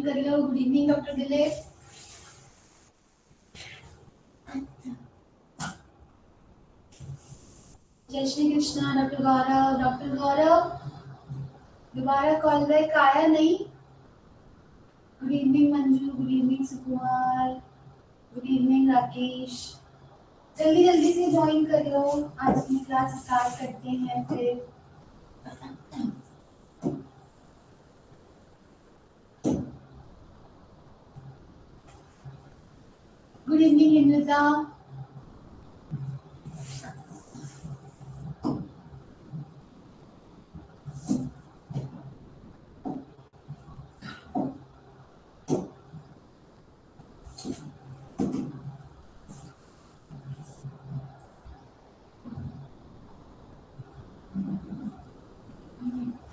कर लो। Good evening doctor Dilip. जय श्री कृष्णा डॉक्टर गौरव। डॉक्टर गौरव दोबारा कॉल बैक आया नहीं। Good evening Manju. Good evening Sukumar. Good evening Rakesh. जल्दी जल्दी से ज्वाइन कर लो, आज की क्लास स्टार्ट करते हैं फिर। गुड इवनिंग हिंदुता।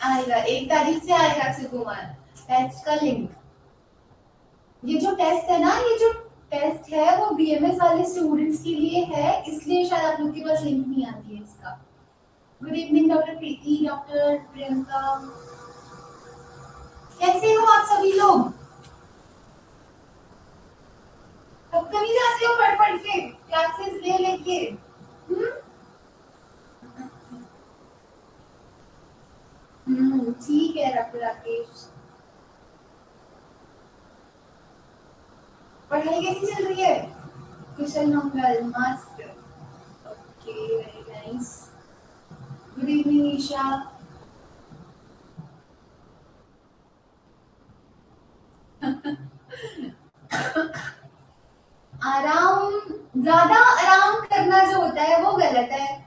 आएगा 1 तारीख से आएगा अक्षय कुमार टेस्ट का लिंक। ये जो टेस्ट है ना, ये जो टेस्ट है वो बीएमएस वाले स्टूडेंट्स के लिए है, इसलिए शायद आप लोग के पास लिंक नहीं आती है इसका। गुड इवनिंग डॉक्टर प्रीति, डॉक्टर प्रियंका। कैसे हो आप सभी लोग? कब कभी जाते हो पढ़ पढ़ के क्लासेस ले लेके? ठीक है डॉक्टर राकेश। पढ़ाई कैसी चल रही है? कुशल मंगल मस्त। Okay very nice. Good evening Isha. आराम, ज्यादा आराम करना जो होता है वो गलत है।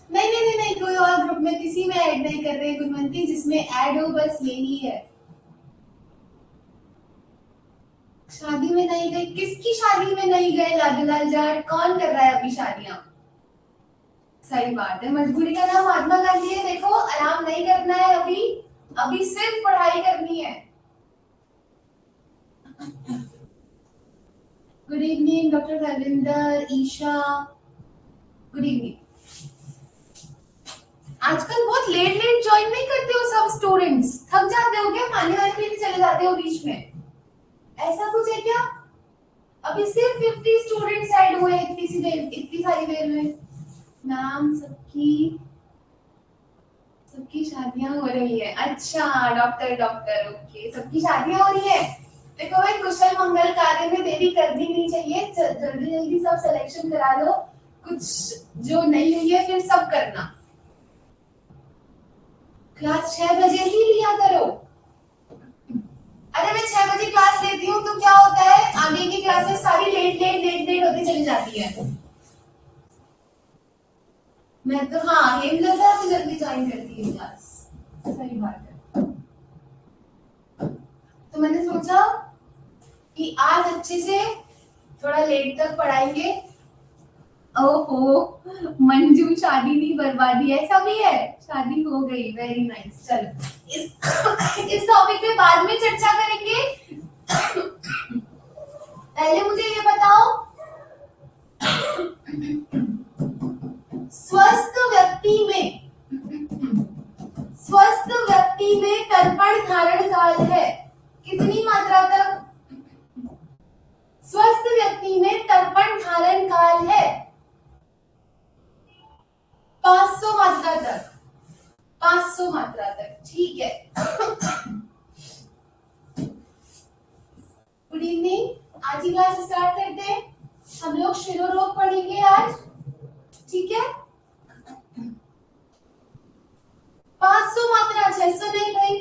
नहीं नहीं नहीं नहीं, कोई और ग्रुप में किसी में ऐड नहीं कर रहे गुणवंती, जिसमें ऐड हो बस यही है। शादी में नहीं गए? किसकी शादी में नहीं गए लाडूलाल जाट? कौन कर रहा है अभी शादियां? सही बात है, मजबूरी का नाम महात्मा गांधी है। देखो आराम नहीं करना है अभी, अभी सिर्फ पढ़ाई करनी है। Good evening doctor Dharmendra, Isha. Good evening. आजकल बहुत लेट लेट ज्वाइन नहीं करते हो सब स्टूडेंट्स? थक जाते हो क्या? खाने वाने के लिए चले जाते हो बीच में? ऐसा कुछ है क्या? अभी सिर्फ 50 स्टूडेंट्स ऐड हुए इतनी सी देर, इतनी सारी देर में। नाम सबकी सबकी शादियां हो रही है। अच्छा डॉक्टर डॉक्टर, ओके सबकी शादियां हो रही है। देखो भाई, कुशल मंगल कार्य में देरी करनी नहीं चाहिए, जल्दी जल्दी सब सिलेक्शन करा लो। कुछ जो नहीं हुई है फिर सब करना। क्लास 6 बजे ही लिया करो। अरे मैं 6 बजे क्लास लेती हूँ तो क्या होता है, आगे की क्लासेस सारी लेट लेट लेट लेट होती चली जाती है। मैं तो हाँ, हेमलता तो जल्दी ज्वाइन करती है क्लास। सही बात है। तो मैंने सोचा कि आज अच्छे से थोड़ा लेट तक पढ़ाएंगे। ओहो, मंजू शादी नहीं बर्बादी, ऐसा भी है? शादी हो गई, वेरी नाइस। चलो इस टॉपिक पे बाद में चर्चा करेंगे। पहले मुझे ये बताओ, स्वस्थ व्यक्ति में तर्पण धारण काल है कितनी मात्रा तक? स्वस्थ व्यक्ति में तर्पण धारण काल है 500 मात्रा तक। 500 मात्रा तक, ठीक है। गुड इवनिंग, आज की क्लास स्टार्ट करते हैं। हम लोग शिरोरोग पढ़ेंगे आज, ठीक है? 500 मात्रा, 600 नहीं भाई,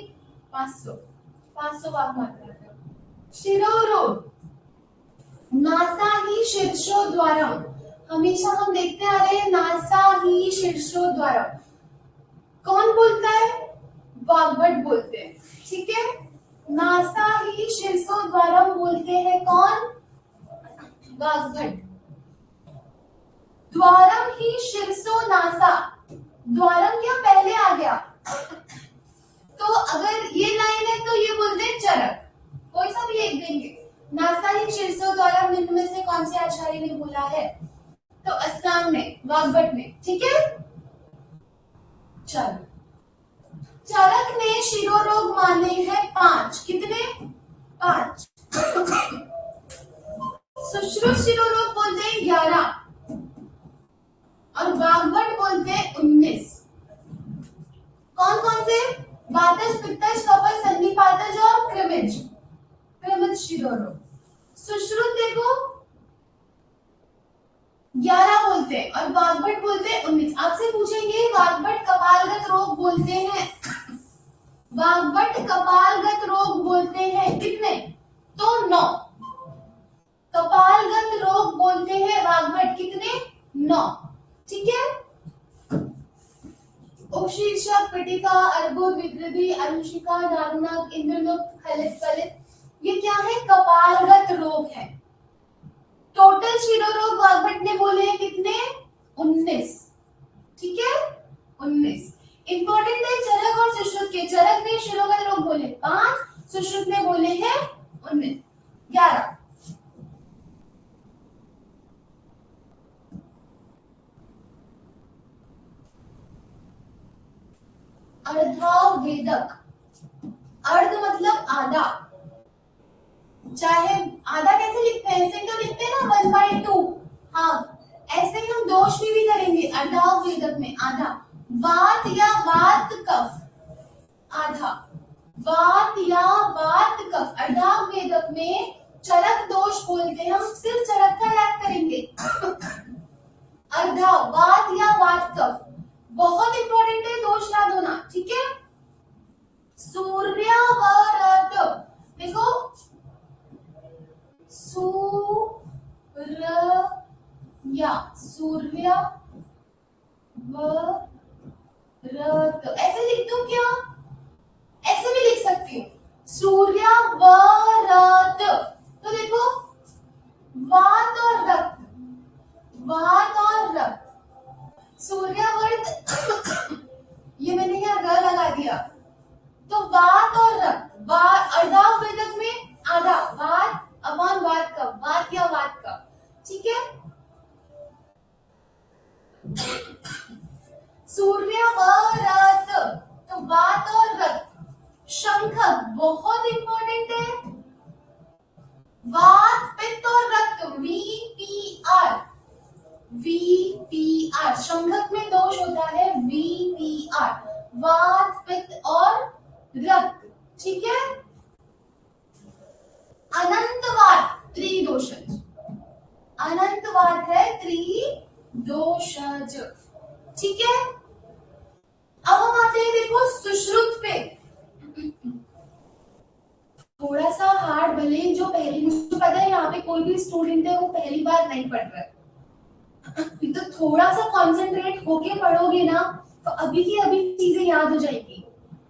500 मात्रा तक। शिरोरोग नासा ही शीर्षोद्वारम, हमेशा हम देखते आ रहे हैं नासा ही शीर्षोद्वारम। कौन बोलता है? वाग्भट बोलते हैं, ठीक है। नासा ही शीर्षोद्वारम बोलते हैं कौन? वाग्भट। द्वारम ही शीर्षो नासा, द्वारम क्या पहले आ गया? तो अगर ये लाइन है तो ये बोलते हैं चरक, कोई सा भी एक देंगे। नासा ही शीर्षो द्वारम निम्न में से कौन से आचार्य ने बोला है? तो अस्नाम ने, वाग्भट ने, ठीक है। चलो चरक ने शिरोरोग माने हैं 5। कितने? 5। सुश्रुत शिरोरोग बोलते हैं 11 और वाग्भट बोलते हैं 19। कौन कौन से? वातज, पित्तज, कफज, संधिपातज और कृमिज। कृमिज शिरोरोग। सुश्रुत देखो 11 बोलते हैं और वाग्भट बोलते हैं 19। आपसे पूछेंगे वाग्भट कपालगत रोग बोलते हैं, वाग्भट कपालगत रोग बोलते हैं कितने? तो 9। कपालगत रोग बोलते हैं वाग्भट कितने? 9। ठीक है। उपशीर्षक, पिटिका, अर्बुद, विकृति, अनुशिका, नागनाग, इंद्रलुप्त, खलित, फलित, ये क्या है? कपालगत रोग है। टोटल शिरोरोग वाग्भट ने बोले हैं कितने? 19। ठीक है, 19। इंपॉर्टेंट है चरक और सुश्रुत के। चरक ने शिरोगत रोग बोले 5, सुश्रुत ने बोले हैं 19। 11। अर्धावेदक। अर्ध मतलब आधा, चाहे आधा कैसे लिखते हैं? ऐसे तो लिखते हैं ना 1/2। हाँ, ऐसे ही हम दोष भी करेंगे। अर्धावेदक में आधा। वात या वात कफ, आधा। वात या वात कफ। अर्धावेदक में चरक दोष बोलते हैं, हम सिर्फ चरक का याद करेंगे। अर्धा, वात या वात कफ, बहुत इंपॉर्टेंट है, दोष याद होना। ठीक है। सूर्यावरत, देखो सूर्या, सूर्य वरत, ऐसे लिख दूं क्या? ऐसे भी लिख सकती हूँ, सूर्यावरत। तो देखो वात और रक्त, वात और रक्त, सूर्यावर्त ये मैंने यहाँ र लगा दिया। तो वात और रक्त, अर्धावेदक में आधा, वात अपॉन वात कफ, वात या वात कफ। ठीक है। सूर्यावर्त, तो वात और रक्त। शंखक बहुत इंपॉर्टेंट है, वात, पित्त और रक्त, VPR। VPR, शंखक में दोष होता है VPR, वात, पित्त और रक्त। ठीक है। अनंतवात, त्रिदोषज। अनंतवात है त्रिदोषज। ठीक है। अब हम आते हैं देखो सुश्रुत पे। थोड़ा सा हार्ड, भले जो पहली, मुझे पता है यहाँ पे कोई भी स्टूडेंट है वो पहली बार नहीं पढ़ रहा है, तो थोड़ा सा कंसंट्रेट होके पढ़ोगे ना तो अभी की अभी चीजें याद हो जाएगी।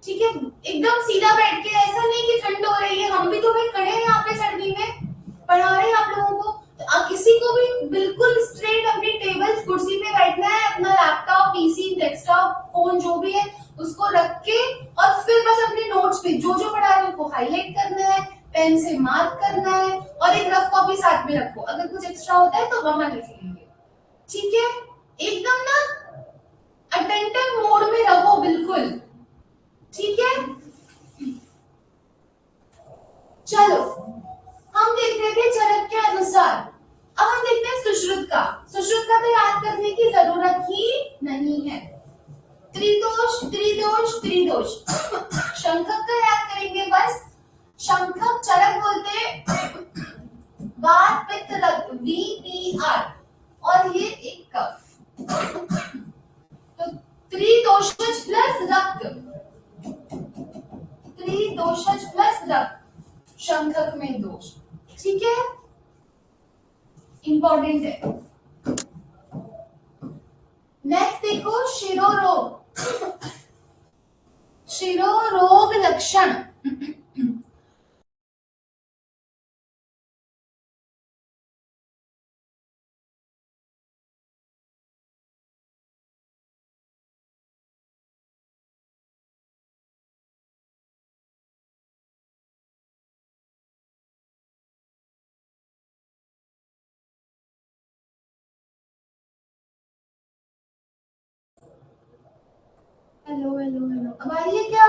ठीक है। एकदम सीधा बैठ के, ऐसा नहीं कि ठंड हो रही है, हम भी तो भाई खड़े हैं यहाँ पे सर्दी में, पढ़ा रहे हैं आप लोगों को। तो किसी को भी बिल्कुल स्ट्रेट अपनी टेबल कुर्सी पे बैठना है, अपना लैपटॉप, पीसी, डेस्कटॉप, फोन जो भी है उसको रख के, और फिर बस अपने नोट्स पे जो जो पढ़ा रहे हैं उसको हाईलाइट करना है, पेन से मार्क करना है, और एक रफ कॉपी साथ में रखो, अगर कुछ एक्स्ट्रा होता है तो वहां लिख लेंगे। ठीक है। एकदम ना अटेंटिव मोड में रहो बिल्कुल। ठीक है। चलो हम देख रहे थे चरक के अनुसार, अब हम देखते हैं सुश्रुत का। सुश्रुत का तो याद करने की जरूरत ही नहीं है। त्रिदोष, त्रिदोष, त्रिदोष। शंखक का याद करेंगे बस। शंखक चरक बोलते हैं, वात, पित्त, रक्त, VPR, और ये एक कफ। तो त्रिदोषज प्लस रक्त, त्रिदोषज प्लस रक्त, शंखक में दोष। ठीक है, इंपॉर्टेंट है। नेक्स्ट देखो शिरोरोग। शिरोरोग लक्षण। हेलो हेलो हेलो, अब आ रही है क्या?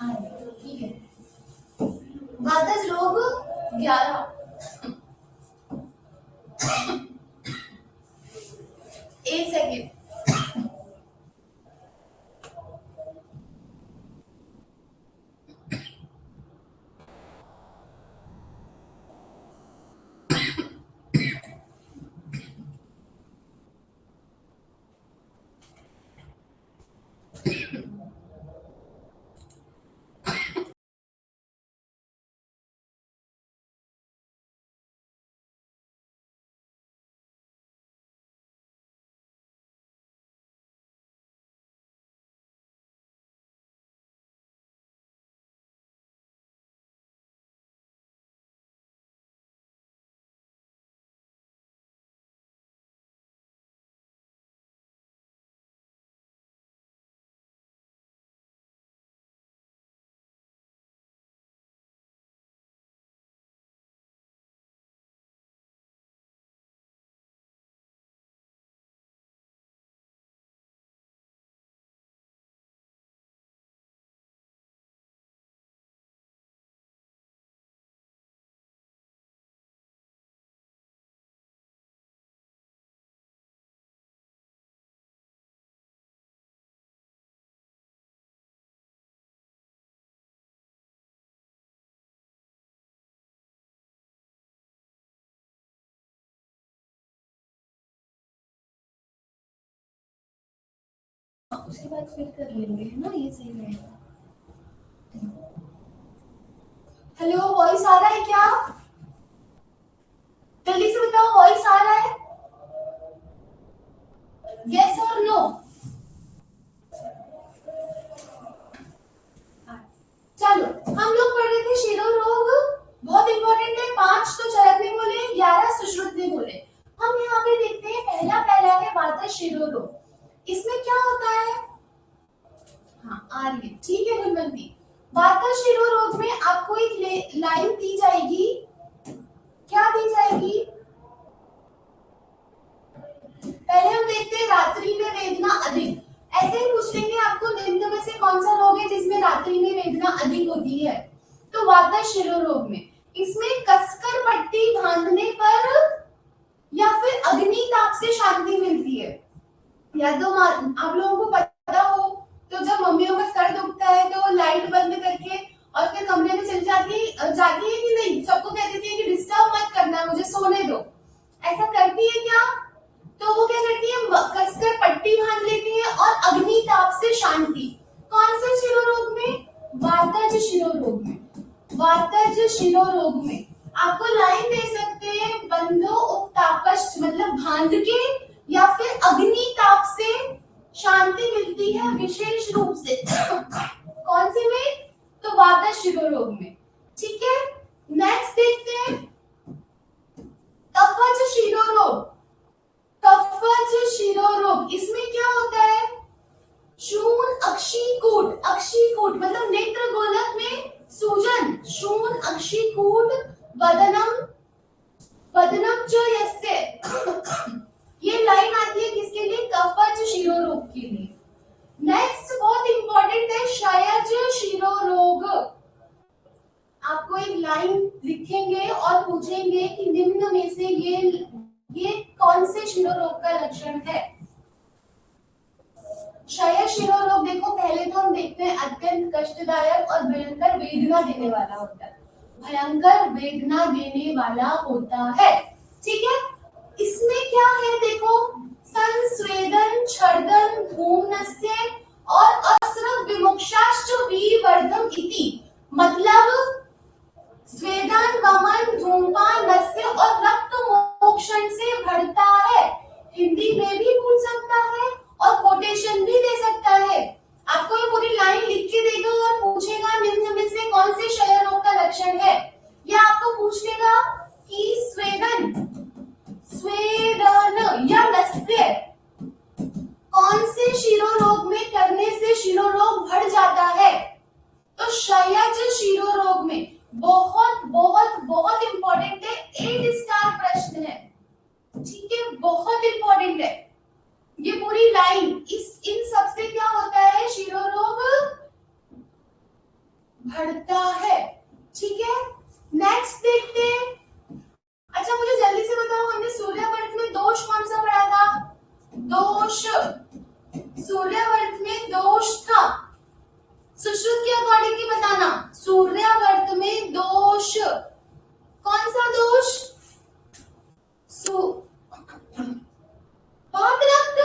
आ रही है, ठीक है। वातज रोग 11। एक सेकेंड। उसके बाद फिर कर लेंगे, है ना, ये सही रहेगा। हेलो, वॉइस आ रहा है क्या? जल्दी से बताओ, वॉइस आ रहा है? यस और नो? चलो, हम लोग पढ़ रहे थे शिरो रोग, बहुत इंपॉर्टेंट है। 5 तो चरक ने बोले, 11 सुश्रुत ने बोले। हम यहाँ पे देखते हैं, पहला पहला है वातज शिरो रोग। इसमें क्या होता है? हाँ, आ रही है, ठीक है गुणवंती। वातज शिरो रोग में आपको एक लाइन दी जाएगी। क्या दी जाएगी? पहले हम देखते हैं रात्रि में वेदना अधिक। ऐसे ही पूछ लेंगे आपको, निम्न में से कौन सा रोग है जिसमें रात्रि में वेदना अधिक होती है? तो वातज शिरो रोग में इसमें कसकर पट्टी बांधने पर या फिर अग्नि ताप से शांति मिलती है। या तो आप लोगों को पता हो तो जब मम्मियों का सर दुखता है तो वो लाइट बंद करके और फिर कमरे में चली जाती है कि नहीं? सबको कह देती है कि डिस्टर्ब मत करना, मुझे सोने दो। ऐसा करती है क्या? तो वो क्या करती है, कसकर पट्टी बांध लेती है और अग्नि ताप से शांति। कौन से शिरो रोग में? वातज शिरो रोग में। वातज शिरो रोग में आपको लाइन दे सकते हैं, बंधो उपतापश्च, मतलब बांध के या फिर अग्नि ताप से शांति मिलती है विशेष रूप से। कौन से में? तो वातज शिरो रोग में। ठीक है, नेक्स्ट देखते हैं कफज शिरो रोग। कफज शिरो रोग, इसमें क्या होता है? शून अक्षिकूट, अक्षिकूट मतलब नेत्र गोलक में सूजन। शून अक्षिकूट वदनम, वदनम च यस्य। ये लाइन आती है किसके लिए? कफज शिरो रोग के लिए। नेक्स्ट बहुत इंपॉर्टेंट है क्षयज शिरो रोग। आपको एक लाइन लिखेंगे और पूछेंगे कि निम्न में से ये कौन से शिरो रोग का लक्षण है? क्षय शिरो रोग, देखो पहले तो हम देखते हैं अत्यंत कष्टदायक और भयंकर वेदना देने वाला होता है। भयंकर वेदना देने वाला होता है, ठीक है। इसमें क्या है देखो, संस्वेदन, छर्दन, धूम्रस्य और अस्रव विमुक्षाश्च विवर्धम इति, मतलब स्वेदन, वमन, धूमपान, नस्य और रक्त मोक्षण से बढ़ता है। हिंदी में भी पूछ सकता है और कोटेशन भी दे सकता है। आपको ये पूरी लाइन लिख के देगा और पूछेगा निम्न में से कौन से क्षय रोग का लक्षण है। या आपको पूछ लेगा कि स्वेदन, स्वेदन या नस्य कौन से शिरो रोग में करने से शिरो रोग बढ़ जाता है? तो क्षयज शिरो रोग में बहुत बहुत बहुत इंपॉर्टेंट है, 8 स्टार प्रश्न है, ठीक है। ठीक है, बहुत इंपॉर्टेंट है ये पूरी लाइन। इन सब से क्या होता है, शिरोरोग बढ़ता है। ठीक है, नेक्स्ट देखते हैं। अच्छा मुझे जल्दी से बताओ, हमने सूर्यावर्त में दोष कौन सा पढ़ा था? दोष, सूर्यावर्त में दोष था। सुश्रुत के अकॉर्डिंग की बताना, सूर्यावर्त में दोष, कौन सा दोष? पादरक्त।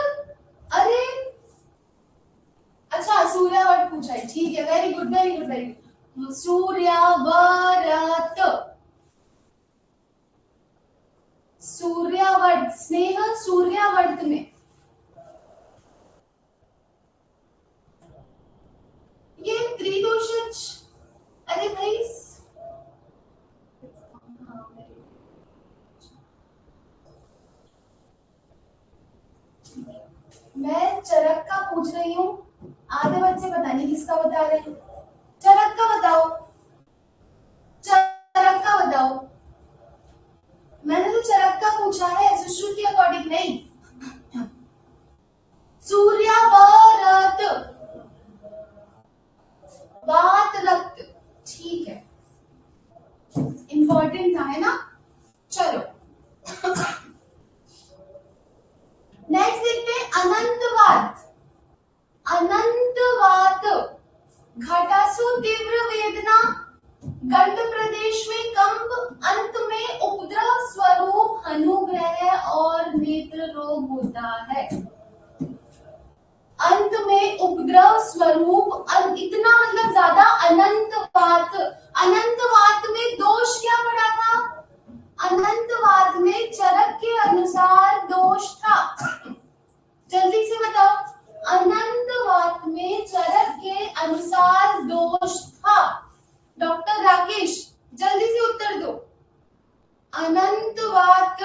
अरे अच्छा, सूर्यावर्त पूछा है, ठीक है, very good very good very good. सूर्यावर्त, सूर्यावर्त, स्नेह सूर्यावर्त में ये त्रिदोषज। अरे भाई मैं चरक का पूछ रही हूँ, आधे बच्चे पता नहीं किसका बता रहे हैं। चरक का बताओ, चरक का बताओ। मैंने तो चरक का पूछा है, सुश्रुत के अकॉर्डिंग नहीं। सूर्यावर्त, वातरक्त, ठीक है, इंपॉर्टेंट था, है ना। चलो नेक्स्ट देखते हैं, अनंतवात। अनंतवात, घटासु तीव्र वेदना, गंड प्रदेश में कंप, अंत में उपद्रव स्वरूप अनुग्रह और नेत्र रोग होता है। अंत में उपद्रव स्वरूप, इतना मतलब ज्यादा। अनंतवात, अनंतवात में दोष क्या पड़ा था? अनंतवात में चरक के अनुसार दोष था। जल्दी से बताओ, अनंतवात में चरक के अनुसार दोष था। डॉक्टर राकेश जल्दी से उत्तर दो। अनंतवात,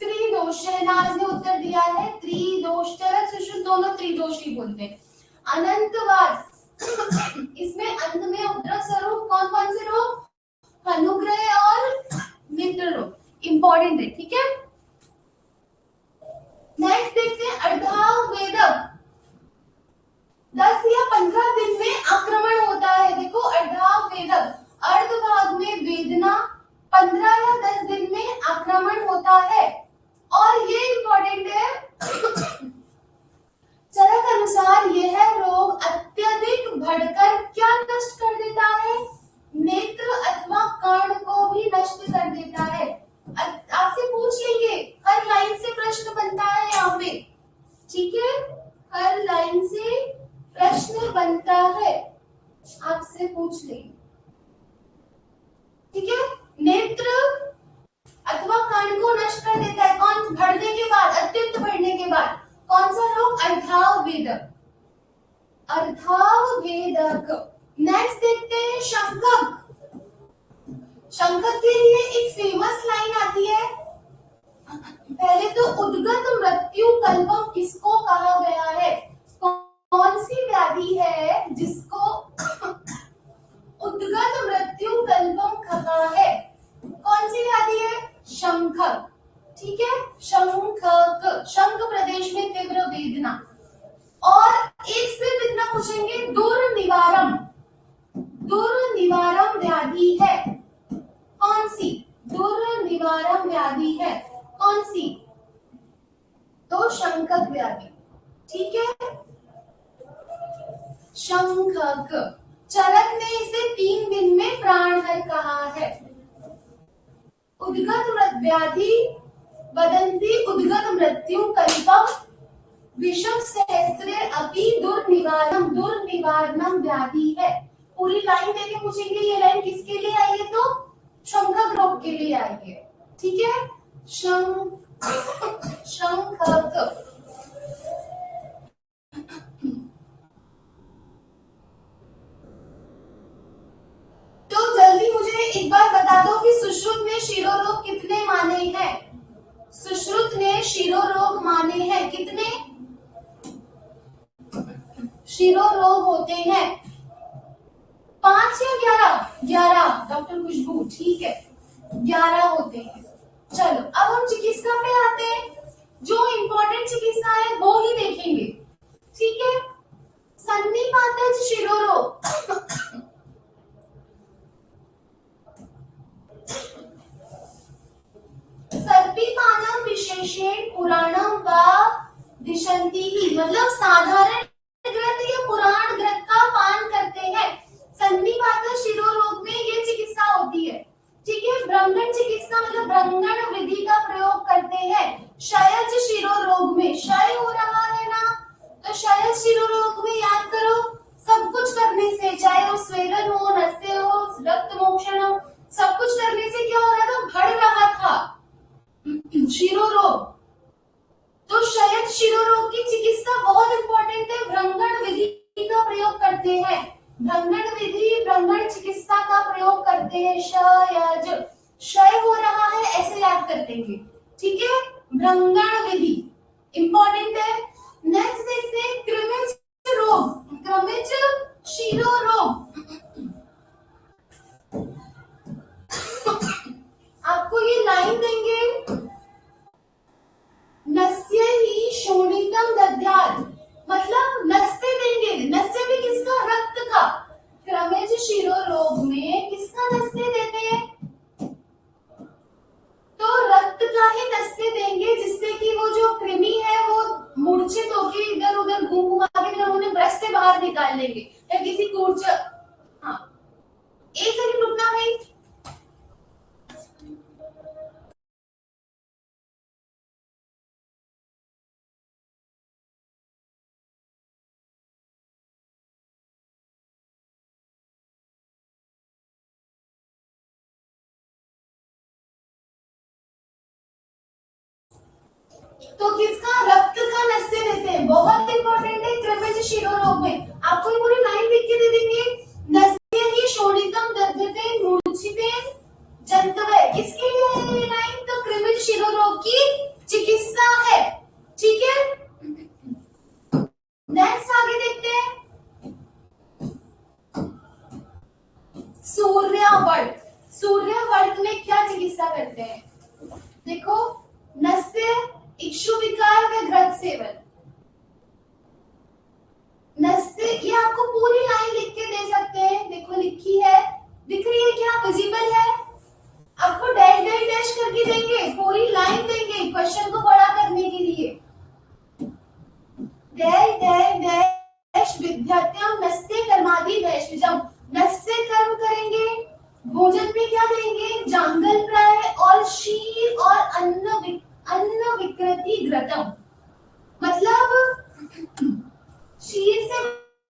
त्रिदोष, शहनाज ने उत्तर दिया है त्रिदोष। चरक सुश्रुत दोनों त्रिदोष ही बोलते हैं। अनंतवात, इसमें अंत में उपद्रव स्वरूप कौन कौन से रोग? अनुग्रह और नेत्र रोग, इंपॉर्टेंट है, ठीक है। नेक्स्ट देखते हैं, अर्धावेदक, 10 या 15 दिन में आक्रमण होता है। देखो अर्धावेदक, अर्धभाग में वेदना, 15 या 10 दिन में आक्रमण होता है। और ये इंपॉर्टेंट है, चरक अनुसार यह रोग अत्यधिक बढ़कर क्या नष्ट कर देता है? नेत्र अथवा कर्ण को भी नष्ट कर देता है। आपसे पूछ लेंगे, हर लाइन से प्रश्न बनता है यहाँ पे, ठीक है, हर लाइन से प्रश्न बनता है, आपसे पूछ लेंगे, ठीक है। नेत्र अथवा कर्ण को नष्ट कर देता है, कौन? बढ़ने के बाद, अत्यंत बढ़ने के बाद। कौन सा रोग? अर्धावेदक, अर्धावेदक। नेक्स्ट देखते हैं, शंखक। शंखक के लिए एक फेमस लाइन आती है, पहले तो उद्गत मृत्यु कल्पम किसको कहा गया है? कौन सी व्याधि है जिसको उद्गत मृत्यु कल्पम कहा है? कौन सी व्याधि है? शंखक, ठीक है, शंखक, शंख प्रदेश में तीव्र वेदना। और एक सिर्फ इतना पूछेंगे, दुर्निवारम, दुर्निवारम व्याधि है कौन सी? दुर्निवारम व्याधि है कौन सी? तो शंखक व्याधि, ठीक है, शंखक। चरक ने इसे 3 दिन में प्राणहर कहा है। उद्गत व्याधि, वदन्ति उद्गत मृत्यु कल्पम विषम सहस्रे अपि दुर्निवारम, दुर्निवारणम व्याधि है। पूरी लाइन देके पूछेंगे, ये लाइन किसके लिए आई है? तो शंखक रोग के लिए आई है, ठीक है, शंखक। तो जल्दी मुझे एक बार बता दो कि सुश्रुत ने शिरोरोग कितने माने हैं? सुश्रुत ने शिरोरोग माने हैं कितने? शिरोरोग होते हैं? 5 या 11? 11 डॉक्टर खुशबू, ठीक है 11 होते हैं। चलो अब हम चिकित्सा पे आते हैं, जो इम्पोर्टेंट चिकित्सा है वो ही देखेंगे, ठीक है। सन्निपातज शिरोरोग, सर्पिपानम विशेषेण पुराणम व दिशन्ति, मतलब साधारण ग्रंथ या पुराण ग्रंथ का पान करते हैं। सन्निपातज शिरोरोग में ये चिकित्सा होती है, ठीक है। ब्रह्मण चिकित्सा मतलब ब्रह्मण विधि का प्रयोग करते हैं। क्षयज शिरोरोग में, क्षय हो रहा है ना, तो क्षयज शिरोरोग में याद करो सब कुछ करने से, चाहे वो स्वेदन हो, नस्य हो, रक्त मोक्षण हो, सब कुछ करने से क्या हो रहा था, बढ़ रहा था शिरोरोग। तो क्षयज शिरोरोग की चिकित्सा बहुत इंपॉर्टेंट है, ब्रह्मण विधि का प्रयोग करते हैं। ब्रह्मण विधि, ब्रह्मण चिकित्सा का प्रयोग करते हैं। क्षयज, क्षय हो रहा है ऐसे याद कर देंगे, ठीक है। ब्रह्मण विधि इंपॉर्टेंट है। नेक्स्ट देखते हैं कृमिज रोग, कृमिज शिरोरोग। आपको ये लाइन देंगे, नस्य ही शोणितम दद्यात्, मतलब नस्य देंगे, नस्य भी किसका, रक्त का। कृमिज शिरोरोग में किसका नस्य देते हैं, तो रक्त का ही नस्य देंगे, जिससे कि वो जो कृमि है वो मूर्छित होकर इधर उधर घूम घुमा के फिर उन्हें ब्रश से बाहर निकाल लेंगे, या किसी कूर्च। हाँ एक सेकंड रुकना भाई। तो किसका, रक्त का नस्य देते हैं, बहुत इंपॉर्टेंट है कृमिज शिरोरोग में। आपको ये पूरी लाइन लिख के दे देंगे, नस्य ही शोणितम दध्यते मूर्छिते जंतवे, किसके लिए है ये लाइन, तो कृमिज शिरोरोग की चिकित्सा है, ठीक है। नेक्स्ट आगे देखते हैं, सूर्यावर्त। सूर्यावर्त में क्या चिकित्सा करते हैं, देखो नस्य, इक्षु विकार व घृत सेवन। नस्य, ये आपको पूरी लाइन लिख के दे सकते हैं, देखो लिखी है, दिख रही है क्या, विजिबल है। आपको डैश डैश डैश करके देंगे, पूरी लाइन देंगे क्वेश्चन को बड़ा करने के लिए। डैश डैश डैश विद्यार्थ्यम नस्य कर्मादि वैश्विजम, नस्य कर्म करेंगे, भोजन में क्या देंगे, जांगल प्राय और क्षीर और अन्न विकृति घृतम, मतलब क्षीर से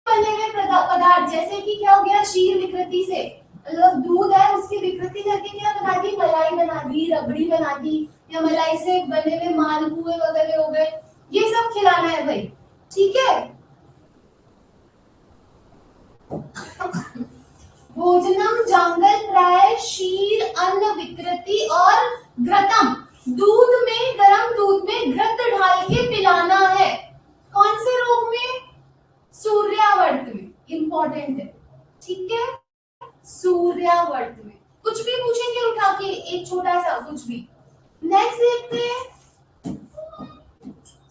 बने हुए पदार्थ, जैसे कि क्या हो गया, क्षीर विकृति से, मतलब दूध है उसकी विकृति करके क्या बना दी, मलाई बना दी, रबड़ी बना दी, या मलाई से बने हुए मालपुए वगैरह हो गए, ये सब खिलाना है भाई, ठीक है। भोजनम जांगल प्राय क्षीर अन्न विकृति और घृतम, दूध में, गर्म दूध में घृत ढाल के पिलाना है, कौन से रोग में, सूर्यावर्त में, इंपॉर्टेंट है, ठीक है। सूर्यावर्त में कुछ भी पूछेंगे उठा के, एक छोटा सा कुछ भी। नेक्स्ट देखते हैं,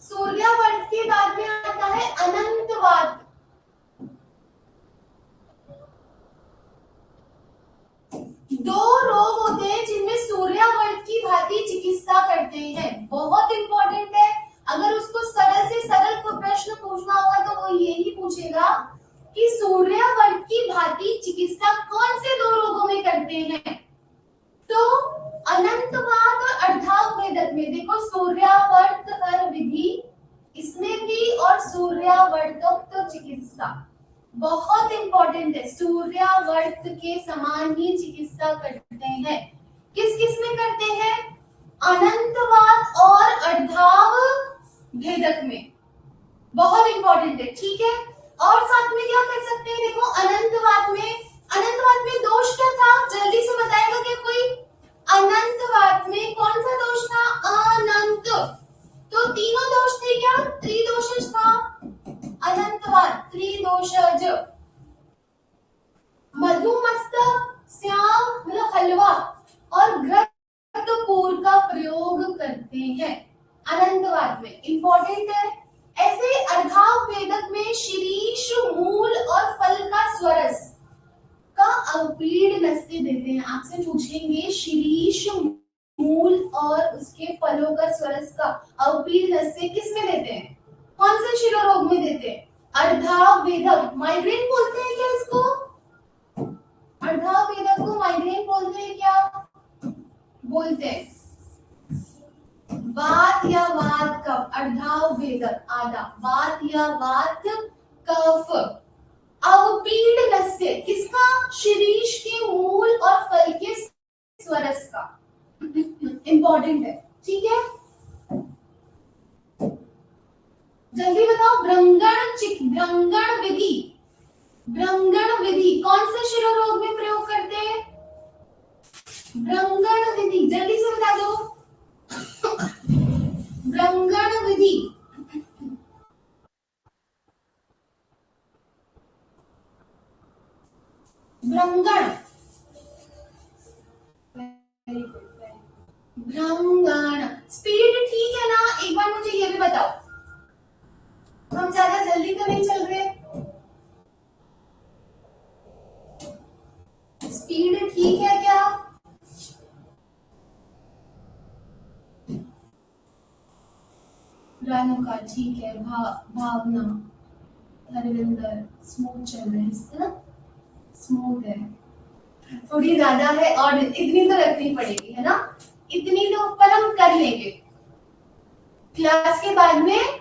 सूर्यावर्त के बाद में आता है अनंतवात। दो रोग होते हैं जिनमें सूर्यावर्त की भांति चिकित्सा करते हैं, बहुत इंपॉर्टेंट है। अगर उसको सरल से सरल प्रश्न पूछना होगा तो वो यही पूछेगा कि सूर्यावर्त की भांति चिकित्सा कौन से दो रोगों में करते हैं, तो अनंतवात और अर्धावेदक में। देखो सूर्यावर्त कर विधि, इसमें भी, और सूर्यावर्तक चिकित्सा बहुत इंपॉर्टेंट है, सूर्यावर्त के समान ही चिकित्सा करते हैं। किस किस में करते हैं, अनंतवात और अर्धाव भेदक में, बहुत इंपॉर्टेंट है, ठीक है। और साथ में क्या कर सकते हैं, देखो अनंतवात में दोष क्या था, जल्दी से बताएगा क्या कोई, अनंतवात में कौन सा दोष था, अनंत, तो तीनों दोष थे क्या, त्रिदोष था अनंतवात, त्रिदोष प्रयोग करते हैं अनंतवाद में। इंपॉर्टेंट है। ऐसे अर्धावेदक में शीरीष, मूल और फल का स्वरस का अवपीड नस्य देते हैं। आपसे पूछेंगे शीरीष, मूल और उसके फलों का स्वरस का अवपीड नस्य किस में देते हैं? कौन से शिरोरोग में देते हैं? अर्धावेदक। माइग्रेन बोलते हैं क्या इसको? अर्धावेदक को माइग्रेन बोलते हैं क्या? बोलते हैं। वात या वात कफ, अर्धावेदक आधा, वात या वात कफ, अवपीड नस्य किसका? शीरीष के, मूल और फल के स्वरस का। इंपॉर्टेंट है, ठीक है। जल्दी बताओ। भ्रंगण विधि, भ्रंगण विधि कौन से शिरोरोग में प्रयोग करते हैं? भ्रंगण विधि जल्दी से बता दो। भ्रंगण विधि भ्रंगण भ्रंगण। स्पीड ठीक है ना? एक बार मुझे ये भी बताओ, हम ज्यादा जल्दी तो नहीं चल रहे? स्पीड ठीक है क्या? रानू का ठीक है। भावना, हरविंदर स्मूथ चल रहे हैं ना? स्मूथ है, थोड़ी ज्यादा है और इतनी तो रखनी पड़ेगी है ना? इतनी तो ऊपर हम कर लेंगे। क्लास के बाद में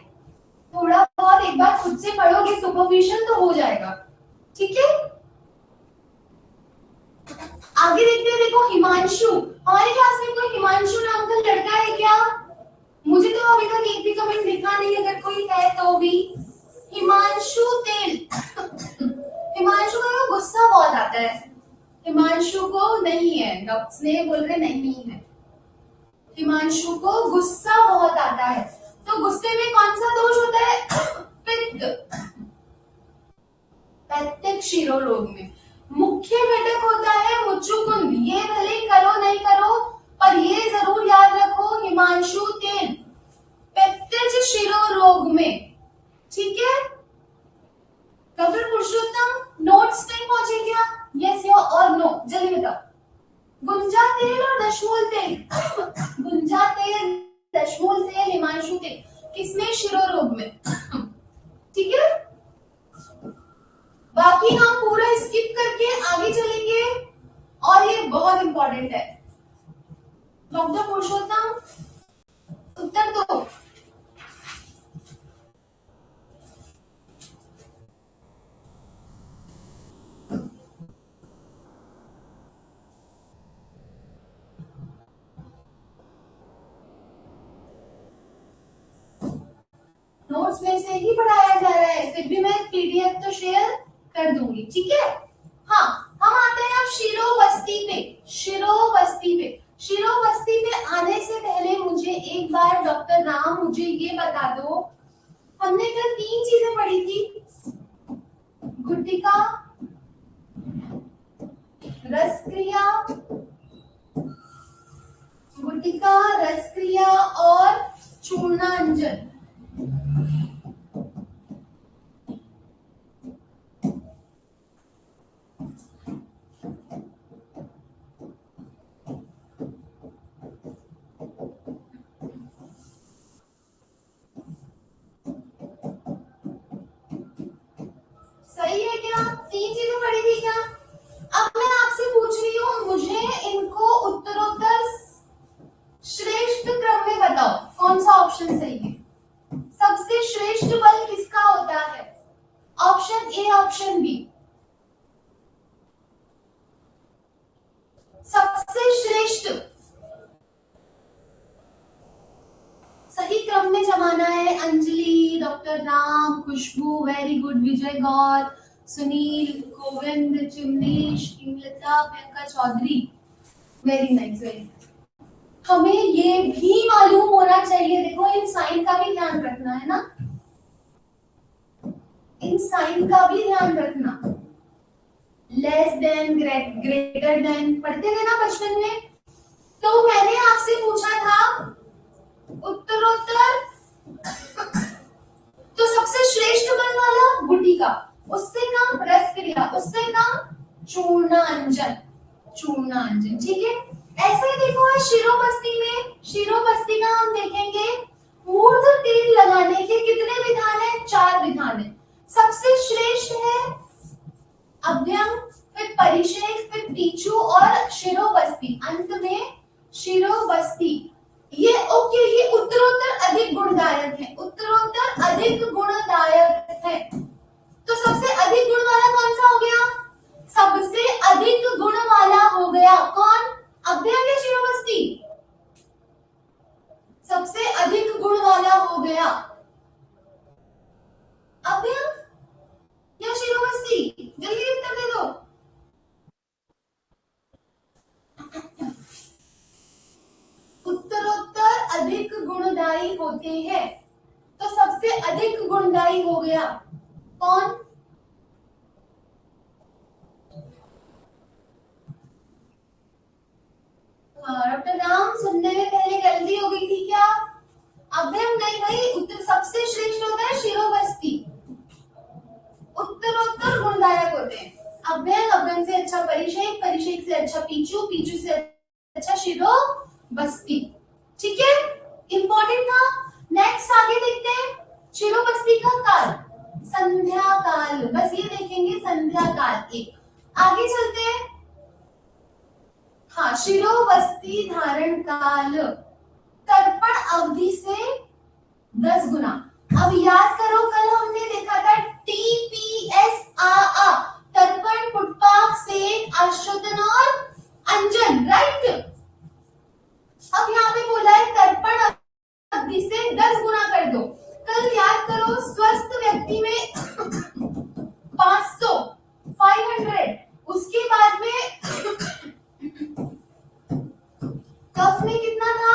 थोड़ा बहुत एक बार खुद से पढ़ोगे, सुपरविजन तो हो जाएगा, ठीक है। आगे देखते हैं। देखो हिमांशु, हमारे क्लास में कोई हिमांशु नाम का लड़का है क्या? मुझे तो अभी तक एक भी कमेंट दिखा नहीं, अगर कोई है तो भी। हिमांशु तेल। हिमांशु को गुस्सा बहुत आता है। हिमांशु को नहीं है, डॉक्टर स्नेह बोल रहे नहीं है। हिमांशु को गुस्सा बहुत आता है। तो गुस्से में कौन सा दोष होता है? पित्त, पैत्तिक शिरोरोग में मुख्य घटक होता है मुचुकुंद। ये भले करो नहीं करो, पर ये जरूर याद रखो, हिमांशु तेल पैत्तिक शिरोरोग में, ठीक है। डॉक्टर पुरुषोत्तम नोट्स नहीं पहुंचे क्या? यस या और नो, जल्दी बताओ। गुंजा तेल और दशमूल तेल। गुंजा तेल, दशमूल तेल, हिमांशु तेल किसमें? शिरोरोग में, ठीक है। बाकी हम पूरा स्किप करके आगे चलेंगे और ये बहुत इंपॉर्टेंट है। डॉक्टर पुरुषोत्तम उत्तर दो। नोट्स में से ही पढ़ाया जा रहा है, फिर भी मैं पीडीएफ तो शेयर कर दूंगी, ठीक है। हाँ, हम आते हैं अब शिरोवस्ती पे। शिरोवस्ती पे, शिरोवस्ती पे आने से पहले मुझे एक बार डॉक्टर राम मुझे ये बता दो, हमने कल 3 चीजें पढ़ी थी, गुटिका, रसक्रिया, गुटिका, रसक्रिया और चूर्णांजन। सही है क्या? 3 चीजें पढ़ी थी क्या? अब मैं आपसे पूछ रही हूँ, मुझे इनको उत्तरोत्तर श्रेष्ठ क्रम में बताओ, कौन सा ऑप्शन सही है? सबसे श्रेष्ठ बल किसका होता है? Option A, option B. सबसे श्रेष्ठ सही क्रम में जमाना है। Anjali, doctor Ram, Khushboo, very good, Vijay Gaur, Sunil, Govind, चिमनीश, किमलता, Priyanka Chaudhary, very nice, very. हमें ये भी मालूम होना चाहिए, देखो इन साइन का भी ध्यान रखना है ना, इन साइन का भी ध्यान रखना। लेस देन, ग्रेटर देन पढ़ते थे ना बचपन में। तो मैंने आपसे पूछा था चूर्णांजन, चूर्णांजन, ठीक है। ऐसे ही देखो है शिरोबस्ती में, शिरोबस्ती का हम देखेंगे मूर्ध तेल लगाने के कितने विधान है, 4 विधान है। सबसे श्रेष्ठ है अभ्यंग, फिर परिषेक, फिर टीचू और शिरोबस्ती, अंत में शिरोबस्ती। ये ओके, ये उत्तरोत्तर अधिक गुणदायक है, उत्तरोत्तर अधिक गुणदायक है। तो सबसे अधिक गुण वाला कौन सा हो गया, सबसे अधिक गुण वाला हो गया कौन, अभ्यंग या शिरोबस्ती, सबसे अधिक गुण वाला हो गया अभ्यंग या शिरोबस्ती, जल्दी उत्तर दे दो। उत्तरोत्तर अधिक गुणदायी होते हैं, तो सबसे अधिक गुणदायी हो गया कौन, डॉक्टर राम सुनने में पहले गलती हो गई थी क्या, अभ्यंग नहीं भाई, उत्तर सबसे श्रेष्ठ होता है शिरोबस्ती, उत्तरोत्तर गुणदायक होते हैं। अभ्यंग, अभ्यंग से अच्छा परिषेक, परिषेक से अच्छा पीछू, पीछू से अच्छा शिरोबस्ती, ठीक है, इंपॉर्टेंट था। नेक्स्ट आगे देखते हैं शिरोबस्ती का काल, संध्या काल, बस ये देखेंगे संध्या काल एक। आगे चलते हैं, हाँ शिरोबस्ती धारण काल तर्पण अवधि से 10 गुना। अब याद करो कल हमने देखा था टीपीएस आ तर्पण, पुटपाक, सेक, आश्रितन और अंजन, राइट। अब यहाँ पे बोला है तर्पण अवधि से 10 गुना कर दो। कल याद करो स्वस्थ व्यक्ति में 500, 500, उसके बाद में कफ में कितना था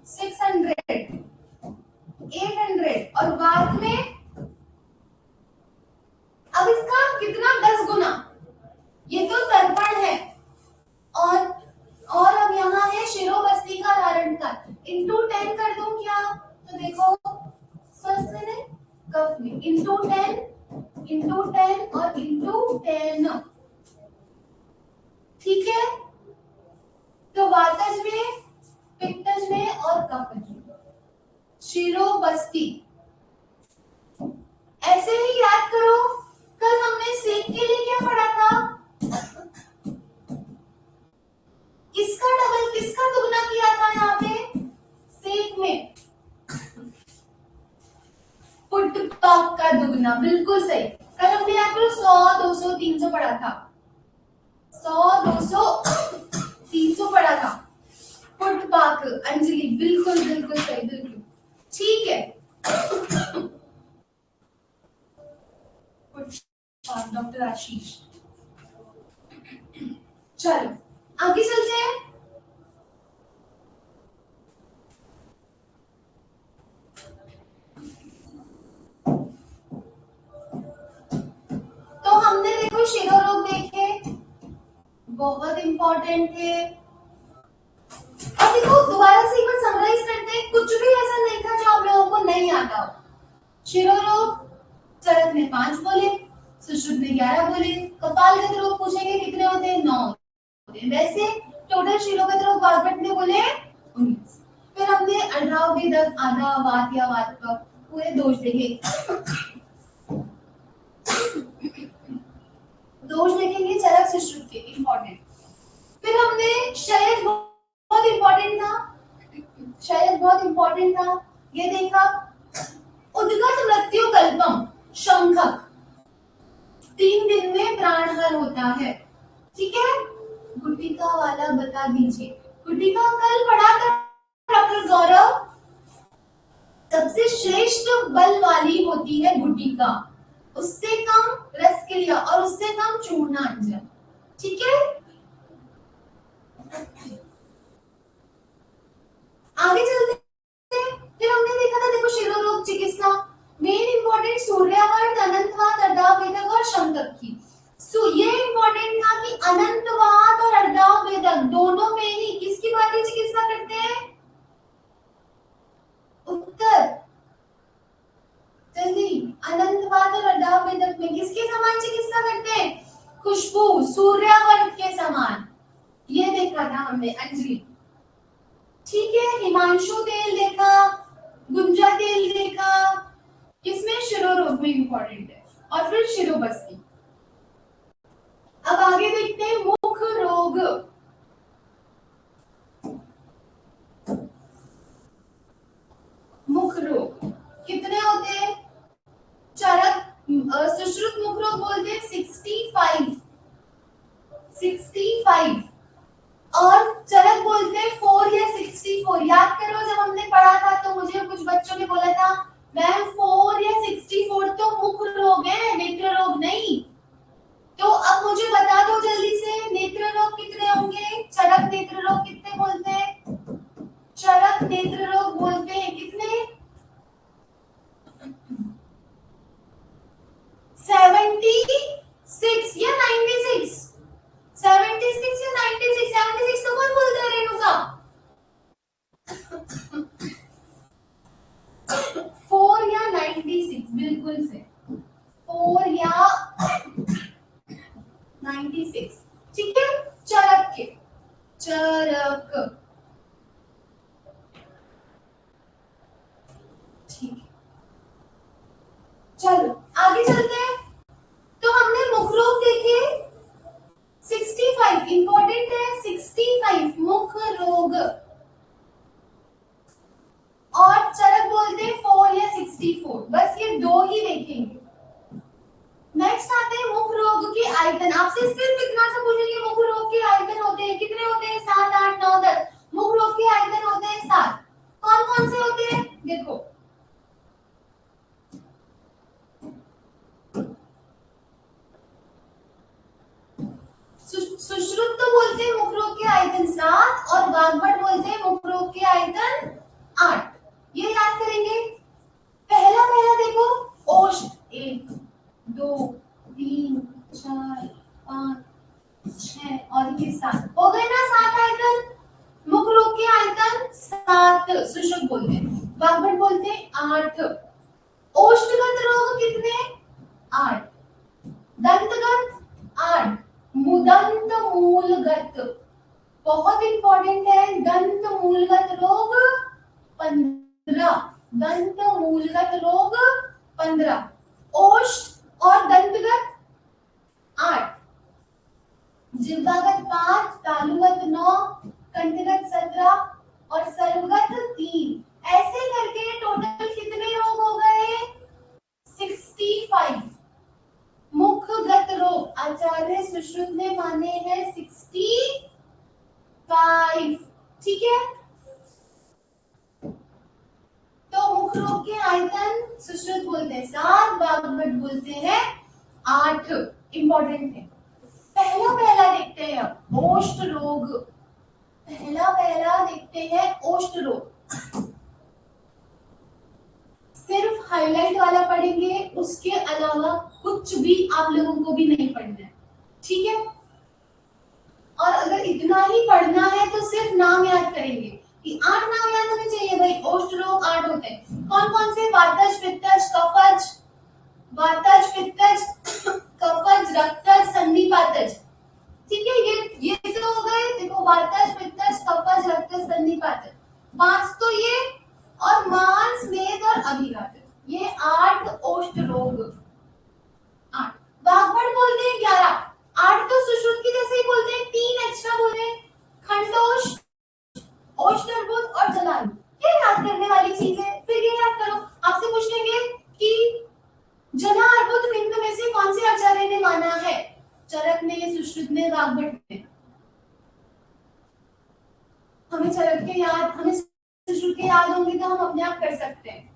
600, 800 और वात में, अब इसका कितना 10 गुना, ये तो तर्पण है। और अब यहाँ है शिरोबस्ती का धारण काल, इंटू 10 कर दूं क्या, तो देखो स्वस्थ में कफ में इंटू 10 और इंटू 10, ठीक है। तो वातज में, पित्तज में और कफज में शिरोबस्ती। ऐसे ही याद करो कल हमने सेक के लिए क्या पढ़ा था, किसका डबल, किसका दुगना किया था यहाँ पे सेक में, पुटपाक का दुगना, बिल्कुल सही। कल हमने याद करो 100, 200, 300 पढ़ा था, 100, 200, 300 पढ़ा था, पुटपाक, अंजलि बिल्कुल बिल्कुल सही, बिल्कुल ठीक है। डॉक्टर आशीष, चलो आगे चलते हैं। तो हमने देखो शिरोरोग देखे, बहुत इंपॉर्टेंट थे। अब देखो दोबारा से एक बार समराइज करते हैं, कुछ भी ऐसा नहीं था जो आप लोगों को नहीं आता हो। शिरोरोग चरक ने 5 बोले, सुश्रुत ने 11 बोले, कपालगत रोग पूछेंगे कितने होते हैं, 9 होते हैं। वैसे टोटल शिरोगत रोग वाग्भट ने बोले 19। फिर हमने अल्ट्राव भेदक, आधा, वात या वात का पूरे दोष देखे, दोष देखेंगे चरक सुश्रुत के, इंपॉर्टेंट। फिर हमने क्षयज, बहुत इंपॉर्टेंट था, क्षयज बहुत इंपॉर्टेंट था, ये देखा। उद्गत मृत्यु कल्पम, शंखक 3 दिन में प्राणहर होता है, ठीक है। गुटिका वाला बता दीजिए, गुटिका कल पढ़ा था डॉक्टर गौरव, सबसे श्रेष्ठ बल वाली होती है गुटिका, उससे कम रसक्रिया और उससे कम चूर्णांजन, ठीक है। आगे चलते हैं। फिर हमने देखा था देखो शिरोरोग चिकित्सा, मेन इंपॉर्टेंट सूर्यावर्त, अनंतवात, अर्धाव भेदक और शंतक की। सो ये इंपॉर्टेंट था कि अनंतवात और अर्धाव भेदक दोनों में ही किसकी बात की चिकित्सा करते हैं, उत्तर जल्दी, अनंतवात और अर्धाव भेदक में किसके समान चिकित्सा करते हैं, खुशबू सूर्यावर्त के समान, ये देखा था हमने अंजलि। ठीक है, हिमांशु तेल देखा, गुंजा तेल देखा, किसमें शिरोरोग में इंपॉर्टेंट है, और फिर शिरोबस्ती। अब आगे देखते हैं मुख रोग। मुख रोग कितने होते हैं? चरक सुश्रुत मुख रोग बोलते हैं 65 और चरक बोलते हैं 4 या 64। याद करो जब हमने पढ़ा था तो मुझे कुछ बच्चों ने बोला था मैम 4 या 64 तो मुख रोग है, नेत्र रोग नहीं। तो अब मुझे बता दो जल्दी से, नेत्र रोग कितने होंगे? चरक नेत्र रोग कितने बोलते हैं? चरक नेत्र रोग बोलते हैं कितने? 76 या 96? 76 या 96? 76 तो कौन बोलता है रेणुका? 4 या 96? बिल्कुल से 4 या 96। ठीक है, चरक के, चरक। ठीक है, चलो आगे चलते हैं। तो हमने मुख रोग देखे 65, इंपॉर्टेंट है 65 मुख रोग, और चरक बोलते हैं 4 या 64। बस ये दो ही देखेंगे। नेक्स्ट आते हैं मुख रोग के आयतन। आपसे सिर्फ इतना सा पूछेंगे मुख रोग के आयतन होते हैं कितने? होते हैं 7, 8, 9, 10। मुख रोग के आयतन होते हैं 7। कौन कौन से होते हैं देखो, सुश्रुत तो बोलते हैं मुख रोग के आयतन 7 और वाग्भट बोलते हैं मुख रोग के आयतन 8। ये याद करेंगे। पहला देखो, ओष्ठ 1, 2, 3, 4, 5, 6 और ये 7 हो गए ना, 7 आयतन। मुख रोग के आयतन 7 सुश्रुत बोलते हैं, वाग्भट बोलते हैं 8। ओष्ठगत रोग कितने? 8। दंतगत 8। मुदंत मूलगत बहुत इंपॉर्टेंट है, दंत मूलगत रोग 15। दंत मूलगत रोग 15। ओष्ठ और दंतगत 8, जिह्वागत 5, तालुगत 9, कंठगत 17 और सर्वगत 3। ऐसे करके टोटल कितने रोग हो गए? 65 मुखगत रोग आचार्य सुश्रुत ने माने हैं 65। ठीक है, तो मुख रोग के आयतन सुश्रुत बोलते हैं 7, वाग्भट बोलते हैं 8। इंपॉर्टेंट है। पहला देखते हैं अब ओष्ठ रोग। पहला देखते हैं ओष्ठ रोग। सिर्फ हाईलाइट वाला पढ़ेंगे, उसके अलावा कुछ भी आप लोगों को भी नहीं पढ़ना है। ठीक है, और अगर इतना ही पढ़ना है तो सिर्फ नाम याद करेंगे कि 8 नाम याद होने चाहिए भाई। ओष्ठ रोग 8 होते हैं। कौन कौन से? वातज, पित्तज, कफज, वातज, पित्तज, कफज, रक्तज, संधिपातज। ठीक है, ये तो हो गए। देखो वातज, पित्तज, कफज, रक्तज, संधिपातज। 5 तो ये, और मांस, मेद और अभिघातज, ये 8 ओष्ठ रोग। 8 वाग्भट बोलते हैं 11। 8 तो सुश्रुत की जैसे ही बोलते हैं, 3 एक्स्ट्रा बोलते हैं। खंडोष, ओष्ठर्बुद और जलालु, ये याद करने वाली चीज है। फिर ये याद करो, आपसे पूछेंगे कि जना अर्बुद निम्न में से कौन से आचार्य ने माना है? चरक ने, सुश्रुत ने, वाग्भट ने? हमें चरक के याद, हमें सुश्रुत के याद होंगे तो हम अपने आप कर सकते हैं।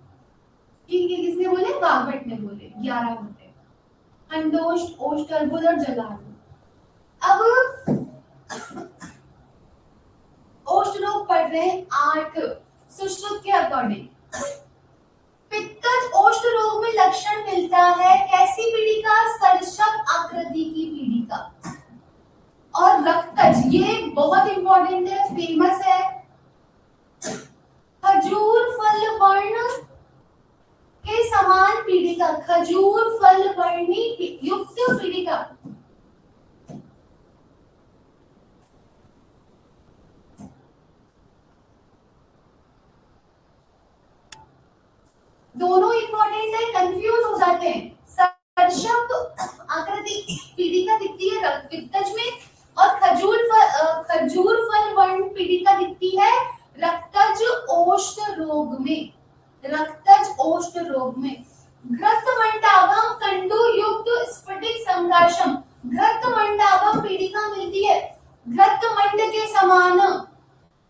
ठीक है, किसने बोले? वाग्भट ने बोले। 11 होते हैं, खंडोष, ओष्ठर्बुद और जलालु। अब ओष्ठ रोग पढ़ रहे हैं 8 सुश्रुत के अकॉर्डिंग। पित्तज ओष्ठ रोग में लक्षण मिलता है कैसी पीढ़ी का? सर्षप आकृति की पीढ़ी का। और रक्तज, ये बहुत इंपॉर्टेंट है, फेमस है, खजूर फल वर्ण के समान पीढ़ी का, खजूर फल वर्णी युक्त पीढ़ी का। दोनों इंपॉर्टेंट है, कंफ्यूज हो जाते हैं। सर्षप आकृति पीड़िका दिखती है पित्तज में, और खजूर फल वर्ण पीड़िका दिखती है रक्तज ओष्ठ रोग में। रक्तज ओष्ठ रोग में घृतमंडाभम कंडू युक्त स्फटिक संघर्षम। घृतमंडाभम पीड़िका मिलती है घृतमंड के समान,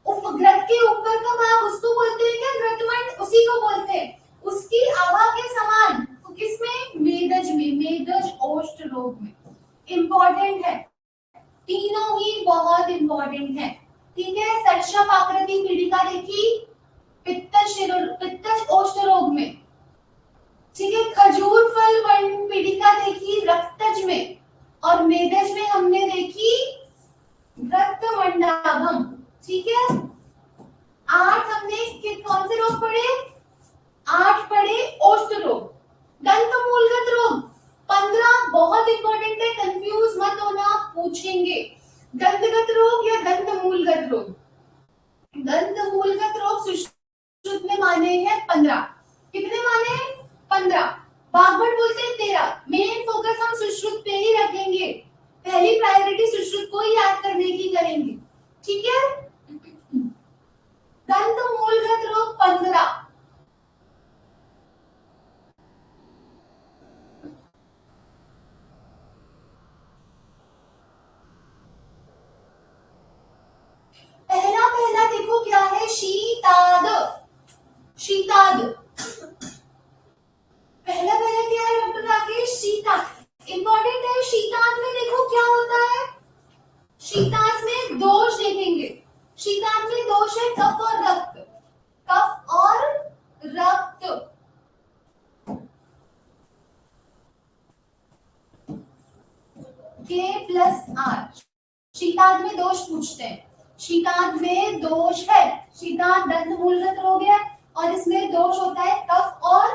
घृत के ऊपर का भाग उसको बोलते हैं क्या, घृतमंड उसी को बोलते हैं, उसकी आभा के समान। तो किसमें, मेदज में, मेदज ओष्ठ रोग में। इंपॉर्टेंट है, तीनों ही बहुत इंपॉर्टेंट है। ठीक है, सर्षप आकृति पीड़िका देखी पित्तज ओष्ठ रोग में। ठीक है, खजूर फल वर्ण पीड़िका देखी रक्तज में, और मेदज में हमने देखी घृतमंडाभम। ठीक है, 8 हमने कौन से रोग पढ़े, 8 पढ़े ओष्ठ रोग। दंत मूलगत रोग 15 बहुत इंपॉर्टेंट है, कंफ्यूज मत होना, पूछेंगे। दंतगत रोग या दंत मूलगत रोग। दंत मूलगत रोग सुश्रुत में माने हैं 15। कितने माने हैं, 15। बागभट बोलते हैं 13। मेन फोकस हम सुश्रुत पे ही रखेंगे, पहली प्रायोरिटी सुश्रुत को ही याद करने की करेंगे। ठीक है, दंत मूलगत रोग 15। पहला देखो क्या है, शीताद। शीताद पहला क्या है डॉक्टर राकेश, शीताद इंपॉर्टेंट है। शीताद में देखो क्या होता है, शीताद में दोष देखेंगे। शीताद में दोष है कफ और रक्त, कफ और रक्त। K+R शीताद में दोष पूछते हैं। शीताद में दोष है, शीताद दंत मूलगत रोग है, और इसमें दोष होता है कफ और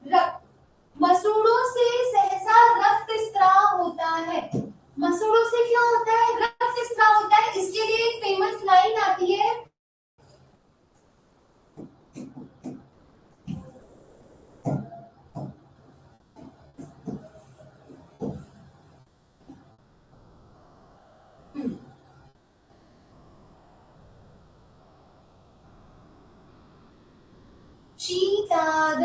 रक्त। मसूड़ों से सहसा रक्त स्त्राव होता है। मसूड़ों से क्या होता है, रक्त स्त्राव होता है। इसके लिए एक फेमस लाइन आती है, शीताद।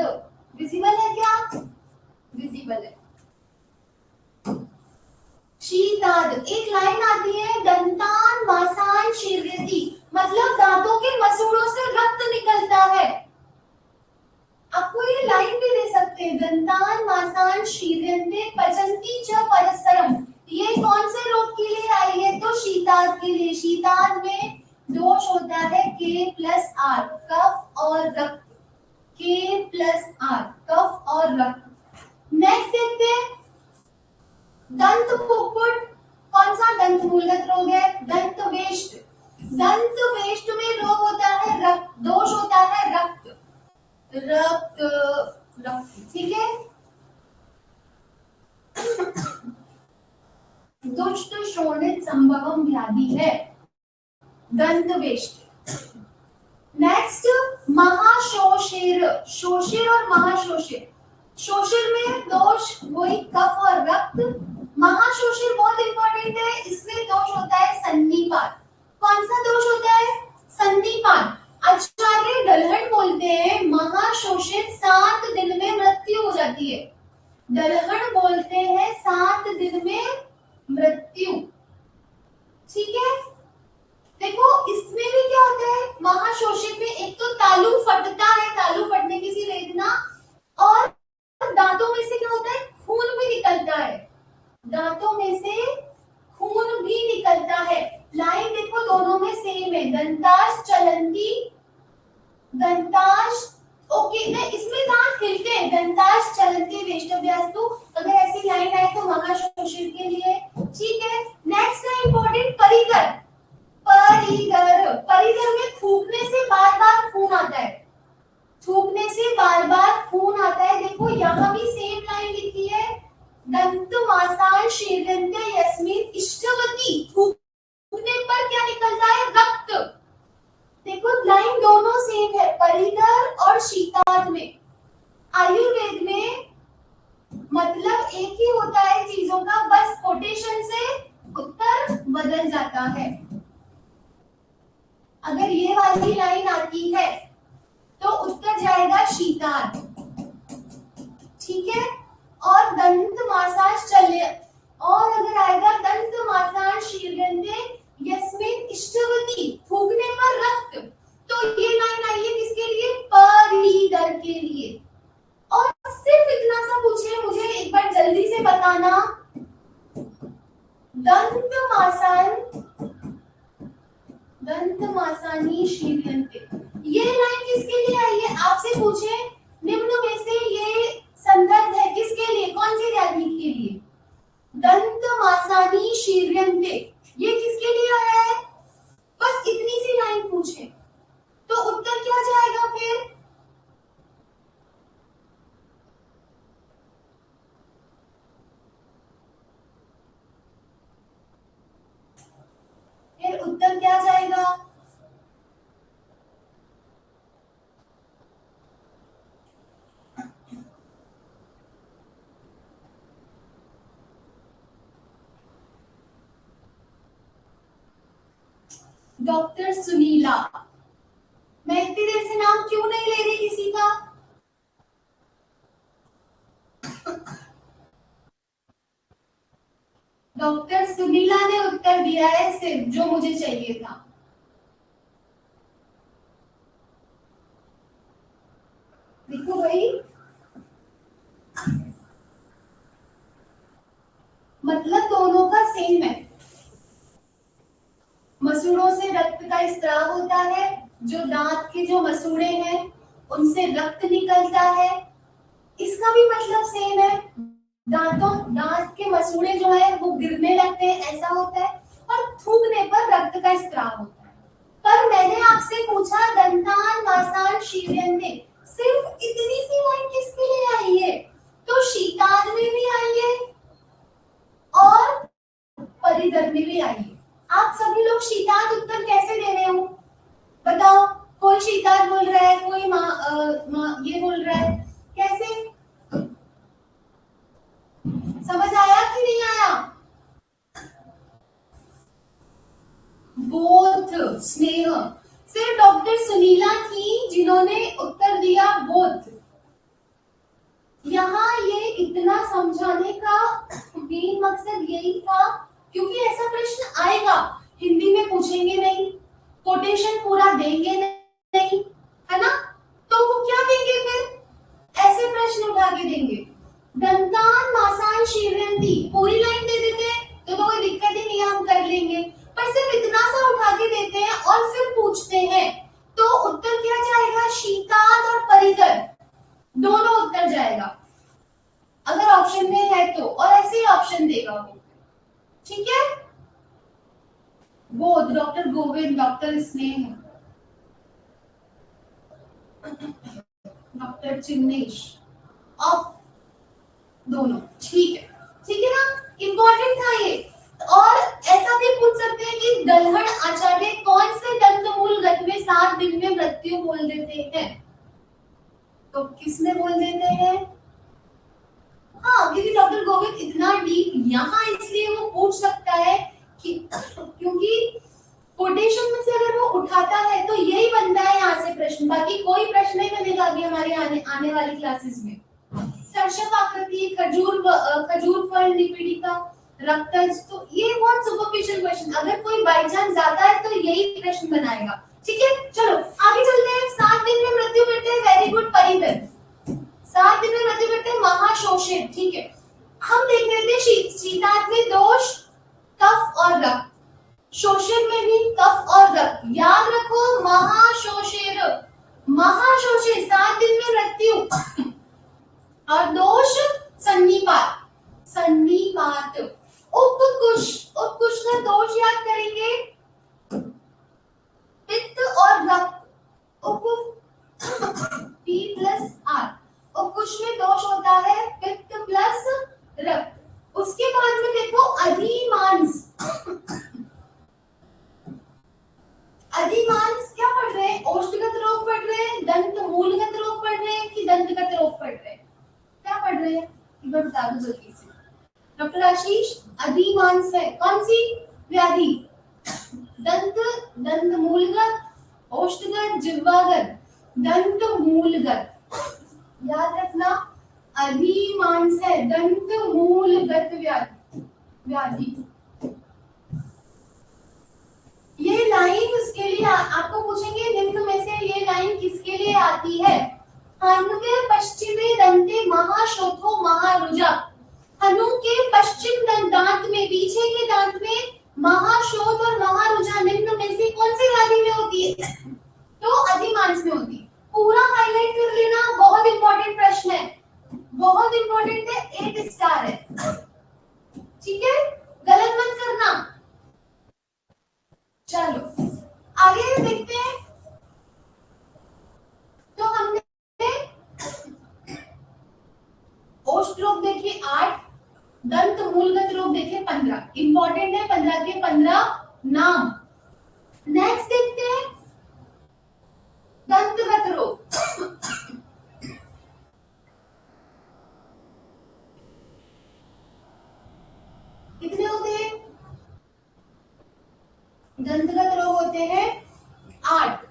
विजिबल है क्या, विजिबल है। शीताद एक लाइन आती है, दंतान मासान शीर्यति, मतलब दांतों के मसूड़ों से रक्त निकलता है। आपको ये लाइन भी दे सकते हैं, दंतान मासान शीर्यन्ते पचन्ति च परस्परम। ये कौन से रोग के लिए आई है, तो शीताद के लिए। शीताद में दोष होता है K+R, कफ और रक्त। K+R, कफ और रक्त। नेक्स्ट देखते हैं दंत पुक्कुट। कौन सा, दंत मूलगत रोग है। दंत वेष्ट, दंत वेष्ट में रोग होता है रक्त, दोष होता है रक्त, रक्त रक्त। ठीक है, दुष्ट शोणित संभवम व्याधि है दंत वेष्ट। नेक्स्ट महाशोषिर, शोषिर और महाशोषिर। शोषिर में दोष वही कफ और रक्त। महाशोषिर बहुत इंपॉर्टेंट है, इसमें दोष होता है सन्निपात। कौन सा दोष होता है, सन्निपात। आचार्य दलहन बोलते हैं महाशोषित 7 दिन में मृत्यु हो जाती है। दलहन बोलते हैं 7 दिन में मृत्यु। ठीक है, देखो इसमें भी क्या होता है, महाशोषित में एक तो तालु फटता है, तालु फटने की सी वेदना, और दांतों में से क्या होता है, खून भी निकलता है। दांतों में से खून भी निकलता है। लाइन देखो दोनों में सेम है, दंताश चलंती, दंताश। ओके, नहीं इसमें दांत हिलते हैं, दंताश चलंती वेष्टव्यास्तु। अगर ऐसी लाइन आए तो महाशोषित के लिए। ठीक है, नेक्स्ट है इंपॉर्टेंट परिगर। परिगर, परिगर में थूकने से बार बार खून आता है, थूकने से बार बार खून आता है। देखो यहाँ भी सेम लाइन लिखी है, दंत मासान शीर्यन्ते यस्मिन् इष्टवती, थूकने पर क्या निकलता है, रक्त। देखो लाइन दोनों सेम है, परिगर और शीताद में। आयुर्वेद में मतलब एक ही होता है चीजों का, बस कोटेशन से उत्तर बदल जाता है। अगर ये वाली लाइन आती है तो उत्तर जाएगा शीताद, ठीक है। और दंत मासाज चले, और अगर आएगा दंत मासाज शीर्यन्ते यस्मिन इष्टवती, थूकने पर रक्त, तो ये लाइन आई है किसके लिए? परिदर के लिए। और सिर्फ इतना सा पूछे, मुझे एक बार जल्दी से बताना, दंत मासानी शीर्यन्ते, ये लाइन किसके लिए आई है? आपसे पूछे निम्न में से ये संदर्भ है किसके लिए, कौन सी व्याधि के लिए? दंत मासानी शीर्यन्ते, ये किसके लिए आया है? बस इतनी सी लाइन पूछे तो उत्तर क्या जाएगा फिर? फिर उत्तर क्या जाएगा? डॉक्टर सुनीला। मैं इतनी देर से नाम क्यों नहीं ले रही किसी का? डॉक्टर सुनीला ने उत्तर दिया है सिर्फ, जो मुझे चाहिए था। देखो भाई, मतलब दोनों का सेम है। मसूड़ों से रक्त का स्त्राव होता है, जो दांत के जो मसूड़े हैं उनसे रक्त निकलता है, इसका भी मतलब सेम है। दांत के मसूड़े जो है वो गिरने लगते हैं, ऐसा होता है। और थूकने पर रक्त का स्त्राव होता है। पर मैंने आपसे पूछा दंतान मासान शीर्यन्ते, सिर्फ इतनी सी लाइन किसके लिए आई है? तो शीताद में भी आई है और परिधर में भी आई है। आप सभी लोग शीताद उत्तर कैसे दे रहे हो बताओ? कोई शीताद बोल रहा है, कोई ये बोल रहा है, कैसे? समझ आया कि नहीं आया? बोथ, स्नेह। सिर्फ डॉक्टर सुनीला थी जिन्होंने उत्तर दिया बोथ। यहाँ ये इतना समझाने का मेन मकसद यही था, क्योंकि ऐसा प्रश्न आएगा, हिंदी में पूछेंगे नहीं, कोटेशन पूरा देंगे नहीं, है ना? तो वो क्या देंगे फिर? ऐसे प्रश्न उठा के देंगे। दंतान मासान शीर्यन्ति, पूरी लाइन दे देते तो कोई दिक्कत ही नहीं है, हम कर लेंगे। पर सिर्फ इतना सा उठा के देते हैं और फिर पूछते हैं, तो उत्तर क्या जाएगा? शीताद और परिधर, दोनों उत्तर जाएगा अगर ऑप्शन में है तो, और ऐसे ही ऑप्शन देगा वो, ठीक है। वो डॉक्टर गोविंद, डॉक्टर स्नेह, डॉक्टर चिन्नेश, ऑफ दोनों, ठीक है ना? इंपॉर्टेंट था ये। और ऐसा भी पूछ सकते हैं कि दलहन आचार्य कौन से दंतमूल गत में 7 दिन में मृत्यु बोल देते हैं? तो किस में बोल देते हैं? हाँ, क्योंकि डॉक्टर गोविंद इतना डीप यहाँ इसलिए वो पूछ सकता है कि क्योंकि कोटेशन में से अगर वो उठाता है तो यही बनता है यहाँ से प्रश्न, बाकी कोई प्रश्न नहीं बनेगा अभी हमारे आने वाली क्लासेस में। सर्षक आकृति, खजूर फल, निपीड़िका, रक्तज, तो ये बहुत सुपरफिशियल क्वेश्चन, अगर कोई बाई चांस जाता है तो यही प्रश्न बनाएगा, ठीक है। चलो आगे चलते हैं। 7 दिन में मृत्यु करते हैं, वेरी गुड परिधर। 7 दिन में मृत्यु करते हैं महाशोषित, ठीक है। हम देख रहे थे शीताद में दोष कफ और रक्त, शोषण में भी कफ और रक्त, याद रखो महाशोषित, महाशोषित 7 दिन में मृत्यु, और दोष सन्निपात, सन्निपात। उपकुश, उपकुश का दोष याद करेंगे, पित्त और रक्त, उप P प्लस R, उपकुश में दोष होता है पित्त प्लस रक्त। उसके बाद में देखो अधिमांस, अधिमांस क्या पढ़ रहे हैं? ओष्ठगत रोग पढ़ रहे हैं, दंत मूलगत रोग पढ़ पढ़ रहे हैं कि दंतगत रोग पढ़ रहे हैं? क्या पढ़ रहे हैं एक बार बता दो जल्दी से। डॉक्टर आशीष, अधिमांस है कौन सी व्याधि? दंत, दंत मूलगत, ओष्ठगत, जिह्वागत, दंत मूलगत। याद रखना, अधिमांस है दंत मूलगत व्याधि। ये लाइन उसके लिए आपको पूछेंगे निम्न में से ये लाइन किसके लिए आती है? हनुके पश्चिमी दंते महाशोथो महारुजा। हनु के पश्चिम दांत में, पीछे के दांत में महाशोथ और महारुजा निम्न में से कौन सी व्याधि में होती है? तो अधिमांस में होती है। पूरा हाईलाइट कर लेना, बहुत इंपॉर्टेंट प्रश्न है, बहुत इंपॉर्टेंट है, 8 स्टार है, ठीक है, गलत मत करना। चलो आगे देखते हैं। तो हमने ओष्ठ रोग देखे 8, दंत मूलगत रोग देखे 15। इंपॉर्टेंट है 15 के 15 नाम। नेक्स्ट देखते हैं दंतगत रोग। कितने होते हैं? दंतगत रोग होते हैं 8।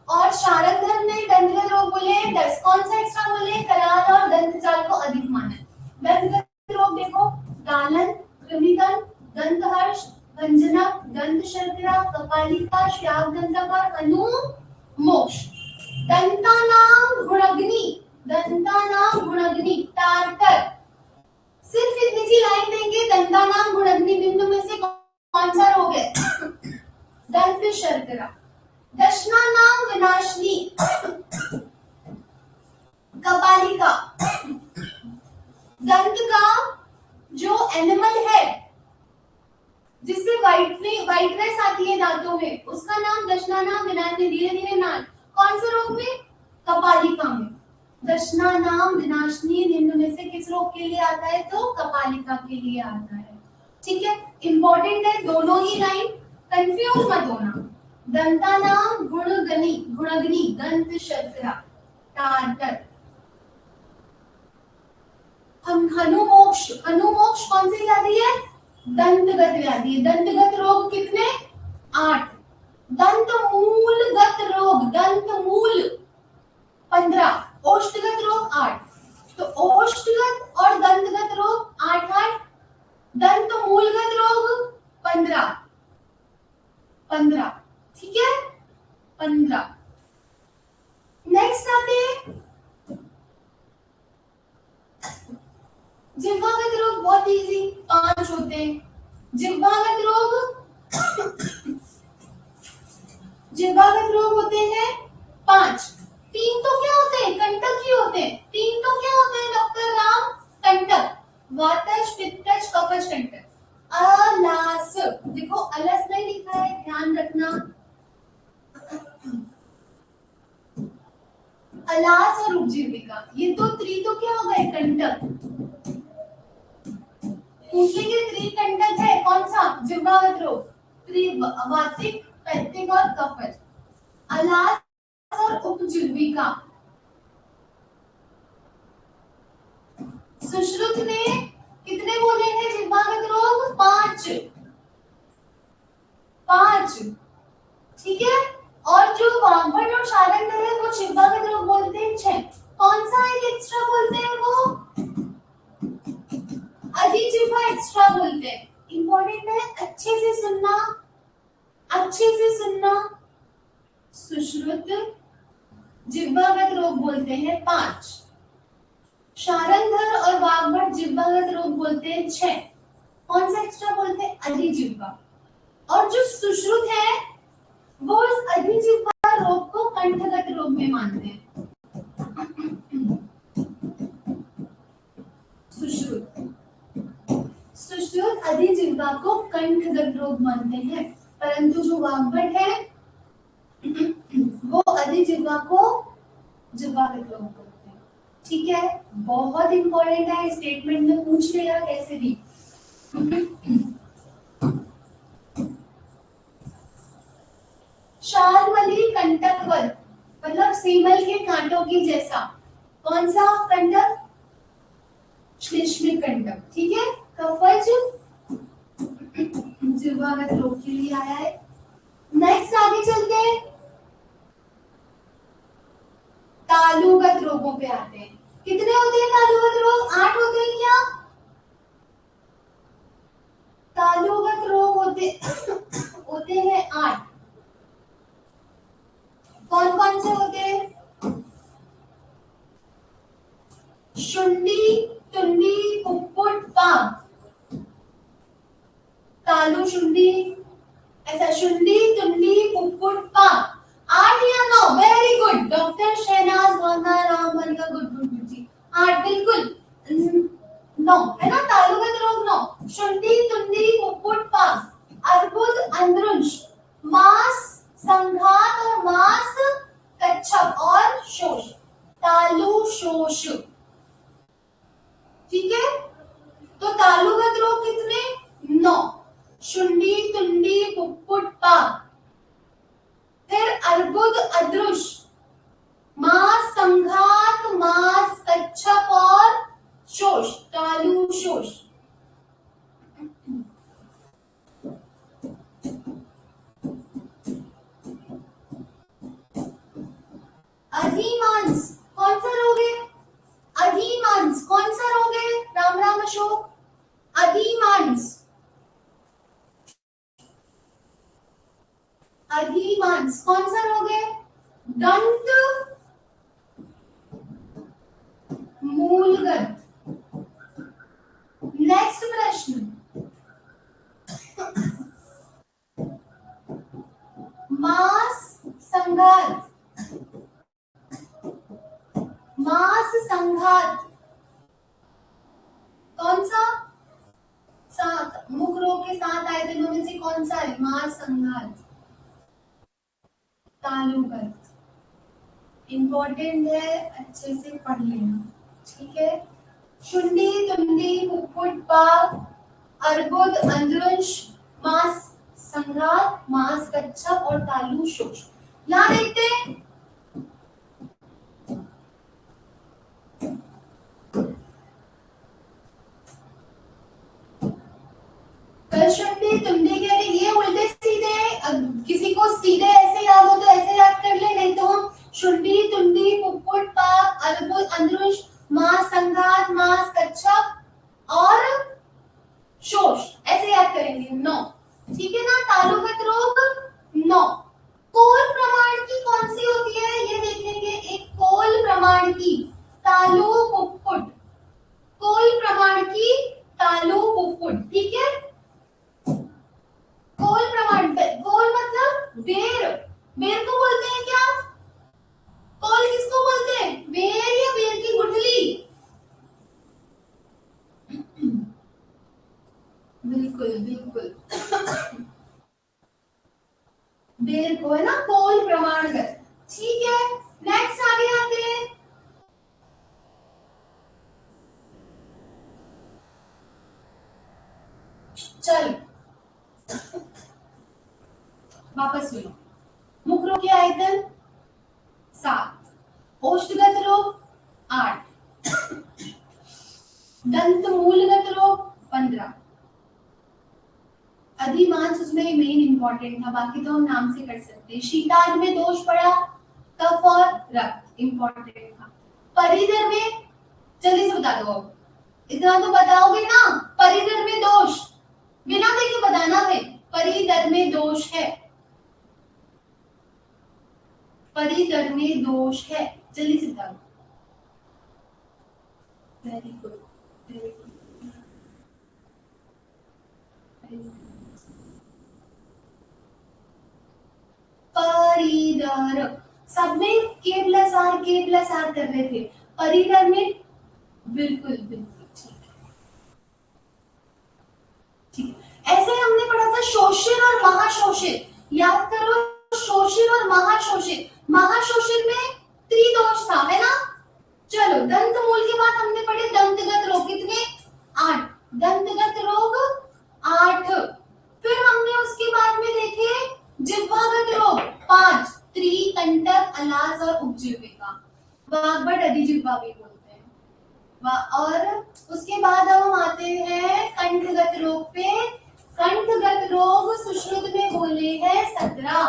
और शारंगधर ने दंतगत रोग बोले 10। कौन सा एक्स्ट्रा बोले? कराल और दंतजाल को अधिक माना है। दंतगत रोग देखो, गालन, कृमिदल, दंतहर्ष, भंजनक, दंत शर्करा, कपालिका, श्याम दंतक और अनुमोक्ष। दंतानाम गुणग्नि, दंतानाम गुणग्नि, टार्टर। सिर्फ इतनी सी लाइन देंगे, दंतानाम गुणग्नि निम्न में से कौन सा रोग है? दंत शर्करा। दशनानाम विनाशिनी, कपालिका। दंत का जो एनिमल है जिससे वाइटनेस आती है दांतों में, उसका नाम दशनानाम विनाशिनी। धीरे धीरे नाम, कौन से रोग में? कपालिका में। दशनानाम विनाशिनी निम्न में से किस रोग के लिए आता है? तो कपालिका के लिए आता है, ठीक है। इंपॉर्टेंट है दोनों ही लाइन, कंफ्यूज मत होना। दंतानाम गुणग्नि, गुणग्नि दंत शर्करा, टार्टर। हम हनुमोक्ष, हनुमोक्ष कौन सी व्याधि है? दंतगत व्याधि। दंतगत रोग कितने? 8। दंत मूलगत रोग, दंत मूल 15। ओष्ठगत रोग 8। तो ओष्ठगत और दंतगत रोग 8, दंत मूलगत रोग 15, ठीक है, 15। नेक्स्ट आते हैं जिह्वागत रोग। बहुत इजी, 5 होते हैं जिह्वागत रोग। जिह्वागत रोग होते हैं 5। 3 तो क्या होते हैं? कंटक ही होते हैं। 3 तो क्या होते हैं डॉक्टर राम? कंटक, वातज, पित्तज, कफज, कंटक। अलास, देखो अलस नहीं लिखा है, ध्यान रखना। अलास और उपजीविका, ये तो क्या हो गए? कंटक। पूछेंगे त्रिकंटक है कौन सा? जिह्वागत रोग। वातिक, पैत्तिक और कफज। अलास और उपजीविका। सुश्रुत ने कितने बोले हैं जिह्वागत रोग? 5, ठीक है। और जो वाग्भट और शारंगधर है वो जिह्वागत रोग बोलते हैं 6। कौन सा एक एक्स्ट्रा बोलते हैं? वो अधिजिह्वा एक्स्ट्रा बोलते हैं। इंपॉर्टेंट है, अच्छे से सुनना, अच्छे से सुनना। सुश्रुत जिह्वागत रोग बोलते हैं 5। शारंगधर और वाग्भट जिह्वागत रोग बोलते हैं 6। कौन सा एक्स्ट्रा बोलते हैं? अधिजिह्वा। और जो सुश्रुत है वो इस अधिजिह्वा रोग को कंठगत रोग में मानते हैं। सुश्रुत अधिजिह्वा को कंठगत रोग मानते हैं, परंतु जो वाग्भट है वो अधिजिह्वा को जिह्वागत रोग बोलते हैं, ठीक है। बहुत इंपॉर्टेंट है, स्टेटमेंट में पूछ लेगा कैसे भी। शाल्मली कंटकवत, मतलब सीमल के कांटों की जैसा। कौन सा कंडक? श्लेष्मिक कंडक, ठीक है। कफज जिह्वागत रोग के लिए आया है। नेक्स्ट आगे चलते हैं, तालुगत रोगों पे आते हैं। कितने होते हैं तालुगत रोग? 8 होते हैं क्या? तालुगत रोग होते होते हैं 8। कौन कौन से होते हैं? शुंडी, तुंडी, कुक्कुट, पाक। तालु, शुंडी, ऐसा शुंडी, तुंडी, कुक्कुट, पाक। 8 या 9? वेरी गुड डॉक्टर शहनाज भावना राम मलिका, गुड गुड गुड जी। 8 बिल्कुल। 9 है ना तालुगत रोग? 9 शुंडी, तुंडी, कुक्कुट, पाक, अर्बुद, अंद्रुंश, मांस, संघात और मांस, कच्छप और शोष। तालु शोष, ठीक है। तो तालुगत रोग कितने? 9। शुंडी, तुंडी, कुक्कुट, पाक, फिर अर्बुद, अदृश, मांस, संघात, मांस, कच्छप और शोष। तालु शोष। अधिमांस कौन सा रोग है? अधिमांस कौन सा रोग है? राम राम अशोक। अधिमांस, अधिमांस कौन सा रोग है? दंत मूलगत। नेक्स्ट प्रश्न, मांस संघात, मांस संघात कौन सा? सात मुख रोग के साथ आए थे इनमें से कौन सा है? मांस संघात। तालुगत इंपॉर्टेंट है, अच्छे से पढ़ लेना, ठीक है। शुंडी, तुंडी, कुक्कुट, पाक, अर्बुद, अंद्रुंश, मांस संघात, मांस कच्छप और तालु शोष। यहाँ देखते हैं शुंडी, तुंडी कह रहे ये उल्टे सीधे, किसी को सीधे ऐसे याद हो तो ऐसे याद कर ले, नहीं तो हम शुंडी, तुंडी, कुक्कुट, पाक, अर्बुद, अंद्रुश, मांस संघात, मांस कच्छप और शोष ऐसे याद करेंगे। 9, ठीक है ना। तालुगत रोग 9। कोल प्रमाण की कौन सी होती है ये देखेंगे। एक कोल प्रमाण की तालु कुक्कुट, कोल प्रमाण की तालु कुक्कुट, ठीक है। कोल प्रमाण, कोल मतलब बेर, बेर को बोलते हैं क्या? कोल किसको बोलते हैं? बेर या बेर की गुठली? बिल्कुल बिल्कुल बेर को है ना कोल प्रमाणगत, ठीक है। नेक्स्ट आगे आते हैं, चल वापस सुनो। मुख रोग के आयतन 7, ओष्ठगत रोग 8, दंत मूलगत रोग 15। अधिमांस उसमें मेन इंपॉर्टेंट था, बाकी तो हम नाम से कर सकते हैं। शीतार्थ में दोष पड़ा, कफ और रक्त इंपॉर्टेंट था। परिधर में जल्दी से बता दो, इतना तो बताओगे ना। परिधर में दोष बिना देखे बताना है। परिधर में दोष है, परिधर में दोष है, जल्दी से बता दो। Very good, very good. परिधर सब में के प्लस आर कर रहे थे, परिधर में बिल्कुल बिल्कुल ठीक। ऐसे हमने पढ़ा था शोषित और महाशोषित, याद करो। शोषित और महाशोषित, महाशोषित में त्रिदोष था, है ना। चलो दंत मूल के बाद हमने पढ़े दंतगत रोग, कितने? 8, दंतगत रोग 8। फिर हमने उसके बाद में देखे जिह्वागत रोग 5, त्रि, कंटक, अलास और वाग्भट अधिजिह्वा भी बोलते हैं। और उसके बाद हम आते हैं कंठगत रोग पे। कंठगत रोग सुश्रुत में बोले हैं 17।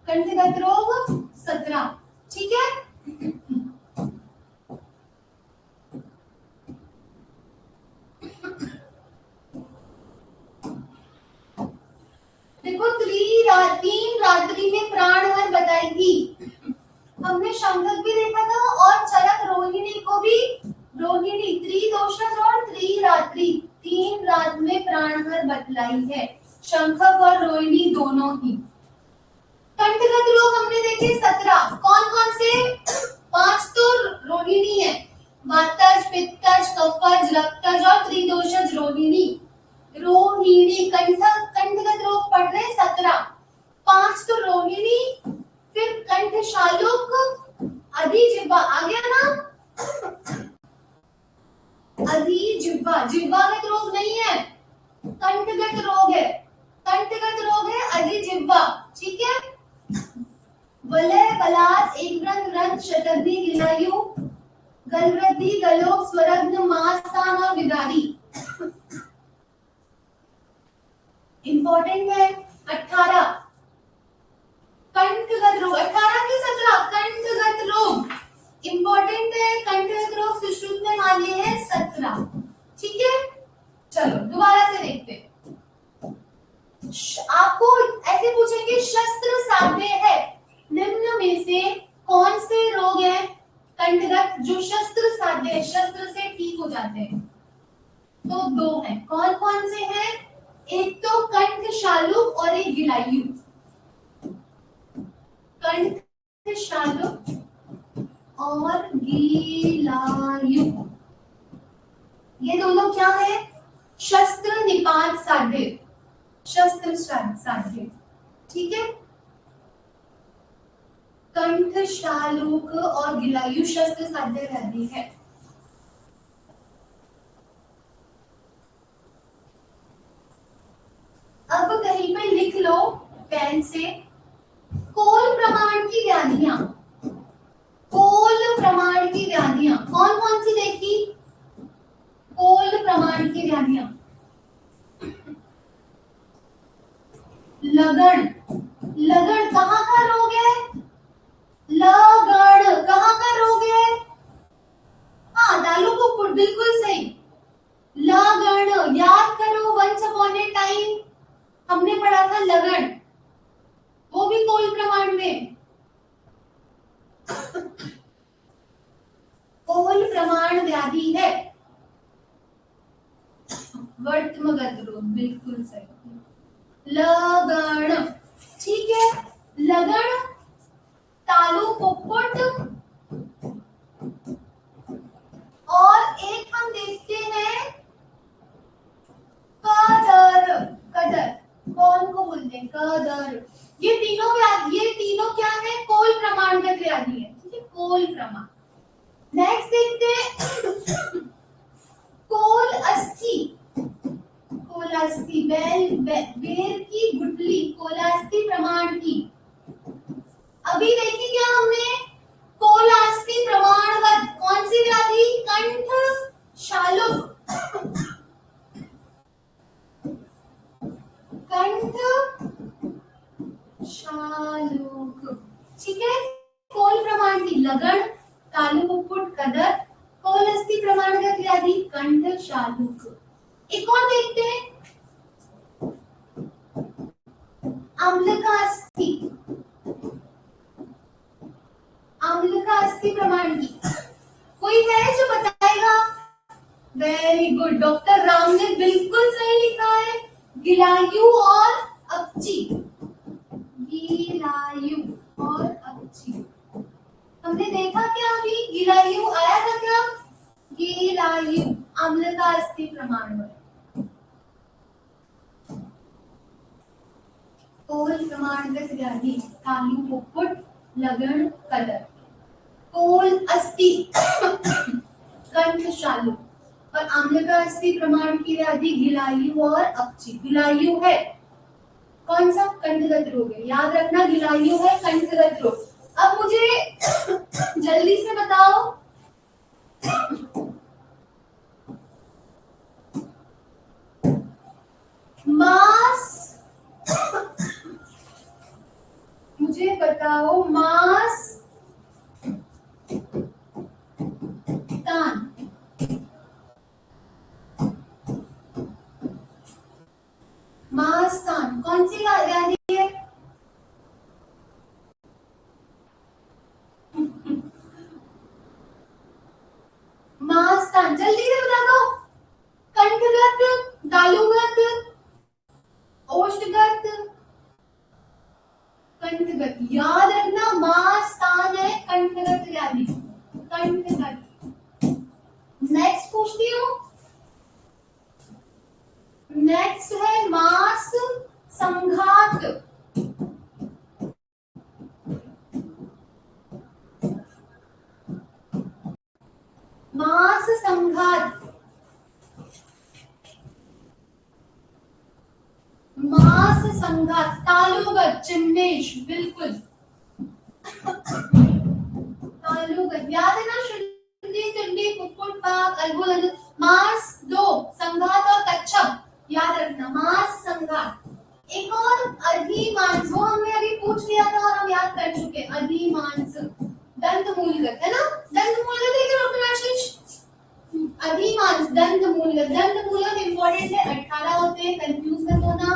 कंठगत रोग 17, ठीक है। देखो तीन रात्रि में प्राणहर बताई थी हमने, शंखक भी देखा था और चरक रोहिणी को भी। रोहिणी त्रिदोषज और त्रिरात्रि, 3 रात में प्राणहर बतलाई है, शंखक और रोहिणी दोनों ही। कंठगत रोग हमने देखे 17, कौन कौन से? 5 तो रोहिणी है, वातज, पित्तज, कफज, रक्तज और त्रिदोषज रोहिणी। रोहिणी कंठगत रोग पढ़ रहे 17, 5 तो रोहिणी, फिर कंठ शालुक, अधिजिह्वा आ गया ना। अधिजिह्वा जिह्वागत रोग नहीं है, कंठगत रोग है। कंठगत रोग है अधिजिह्वा, ठीक है। वलय, बलास, एकव्रंत, रंध्र, शतग्नि, गिलायु, गलवृद्धि, गलोक, स्वरग्न, मास्तान और विदारी। इंपॉर्टेंट है। 18 कंठगत रोग, 18 की 17 कंठगत रोग इंपॉर्टेंट है। कंठगत रोग सुश्रुत में मान लिए हैं 17, ठीक है। चलो दोबारा से देखते हैं। आपको ऐसे पूछेंगे शस्त्र साध्य है, निम्न में से कौन से रोग है कंठगत जो शस्त्र साध्य है, शस्त्र से ठीक हो जाते हैं? तो 2 हैं, कौन कौन से हैं? एक तो कंठ शालुक और एक गिलायु। कंठ शालुक और गिलायु, ये दोनों क्या है? शस्त्र निपात साध्य, शस्त्र साध्य, ठीक है। कंठ शालुक और गिलायु शस्त्र साध्य रहती है। अब कहीं पे लिख लो पेन से, कोल प्रमाण की व्याधियां। कोल प्रमाण की व्याधियां कौन कौन सी देखी? कोल प्रमाण की व्याधियां, लगन, लगन कहाँ का रोग है? लगन कहाँ का रोग है? हाँ, दालू कुक्कुट, बिल्कुल सही। लगन याद करो, वंस अपॉन ए टाइम हमने पढ़ा था लगन, वो भी कोल प्रमाण में। कोल प्रमाण व्याधि है। वर्तमगत रोग, बिल्कुल सही। लगन, ठीक है। लगन, तालु कुक्कुट, और एक हम देखते हैं कदर। कदर कौन को बोलते हैं? कदर। ये तीनों क्या है? कोल प्रमाणगत व्याधि है, ठीक है, कोल प्रमाण। नेक्स्ट देखते हैं कोल अस्थि। कोलास्थि, बेर की गुठली, कोलास्थि प्रमाण की। अभी देखी क्या हमने? कोलास्थि प्रमाणगत कौन सी व्याधि? कंठ शालुक, कंठ शालुक, ठीक है। कोल प्रमाण की लगन, तालु कुक्कुट, कदर, कोलास्थि प्रमाणगत व्याधि कंठ शालुक। एक और देखते हैं अम्लकास्थि। अम्लकास्थि प्रमाण की कोई है जो बताएगा? वेरी गुड, डॉक्टर राम ने बिल्कुल सही लिखा है। गिलायु और अपची, गिलायु और अपची। हमने देखा क्या अभी? गिलायु आया था क्या? गिलायु अम्लकास्थि प्रमाण में। कोल प्रमाणगत व्याधि तालु कुक्कुट, लगन, कदर। कोल अस्थि कंठ शालुक और अम्लकास्थि प्रमाण की व्याधि गिलायु और अपची। गिलायु है, कौन कौन सा? कंठगत रोग है, याद रखना, गिलायु है कंठगत रोग। अब मुझे जल्दी से बताओ, मास, मुझे बताओ मास तान, मास तान कौन सी व्याधि है? मास तान जल्दी से बता दो। कंठगत, तालुगत, ओष्ठगत, कंठगत, याद रखना मास तान है कंठगत व्याधि, कंठगत। नेक्स्ट पूछती हूँ, नेक्स्ट है मास संघात। मास संघात, मास संघात, तालुगत, चिन्मेश, बिल्कुल तालुगत, याद है ना, शुंडी चंडी कुक्कुट पाक अल्बुल, मास दो, संघात और कच्छप, याद रखना मास संघात। एक और अधिमांस, वो हमने अभी पूछ लिया था और हम याद कर चुके, अधिमांस, दंतमूलगत है ना, दंतमूलगत है क्या डॉक्टर आशीष? अधिमांस, दंतमूलगत, दंतमूलगत इंपॉर्टेंट है, 18 होते हैं, कंफ्यूज मत होना,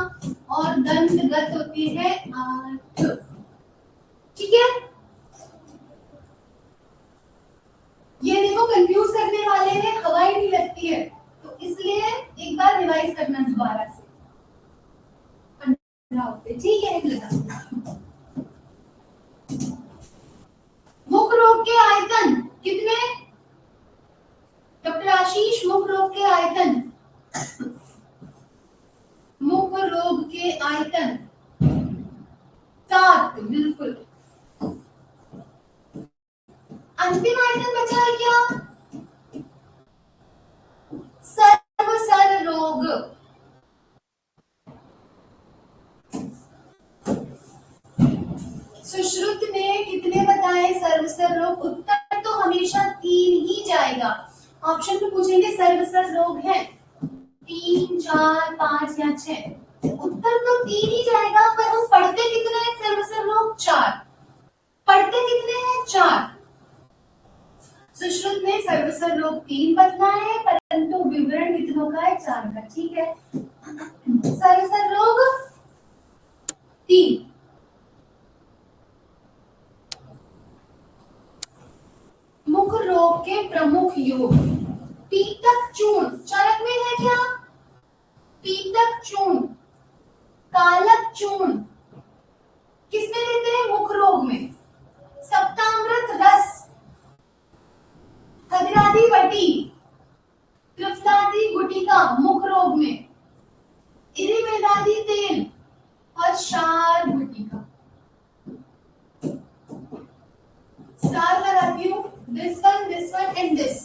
और दंतगत होती है 8, ठीक है। ये देखो कंफ्यूज करने वाले हैं, हवाई नहीं लगती है, तो इसलिए एक बार रिवाइज करना दोबारा से, 15 होते, ठीक है। मुख रोग के आयतन कितने डॉक्टर आशीष? मुख रोग के आयतन, मुख रोग के आयतन 7, बिल्कुल। अंतिम आयतन बचा है क्या? सर्वसर रोग, सुश्रुत ने कितने बताए सर्वसर रोग? उत्तर तो हमेशा 3 ही जाएगा, ऑप्शन में पूछेंगे सर्वसर रोग है 3, 4, 5 या 6, उत्तर तो 3 ही जाएगा, पर हम पढ़ते कितने हैं सर्वसर रोग? 4, पढ़ते कितने हैं? 4। सुश्रुत ने सर्वसर रोग 3 बताया है, परंतु विवरण कितनों का है? 4 का, ठीक है। सर्वसर रोग 3, मुख रोग के प्रमुख योग, पीतक चूर्ण, चरक में है क्या? पीतक चूर्ण, कालक चूर्ण, किसमें देते हैं? मुख रोग में। सप्तामृत रस, खदिरादि वटी, त्रिफलादि गुटिका मुख रोग में, इरिवेदादि तेल और क्षार गुटिका। स्टार लगाती हूँ, दिस वन एंड दिस,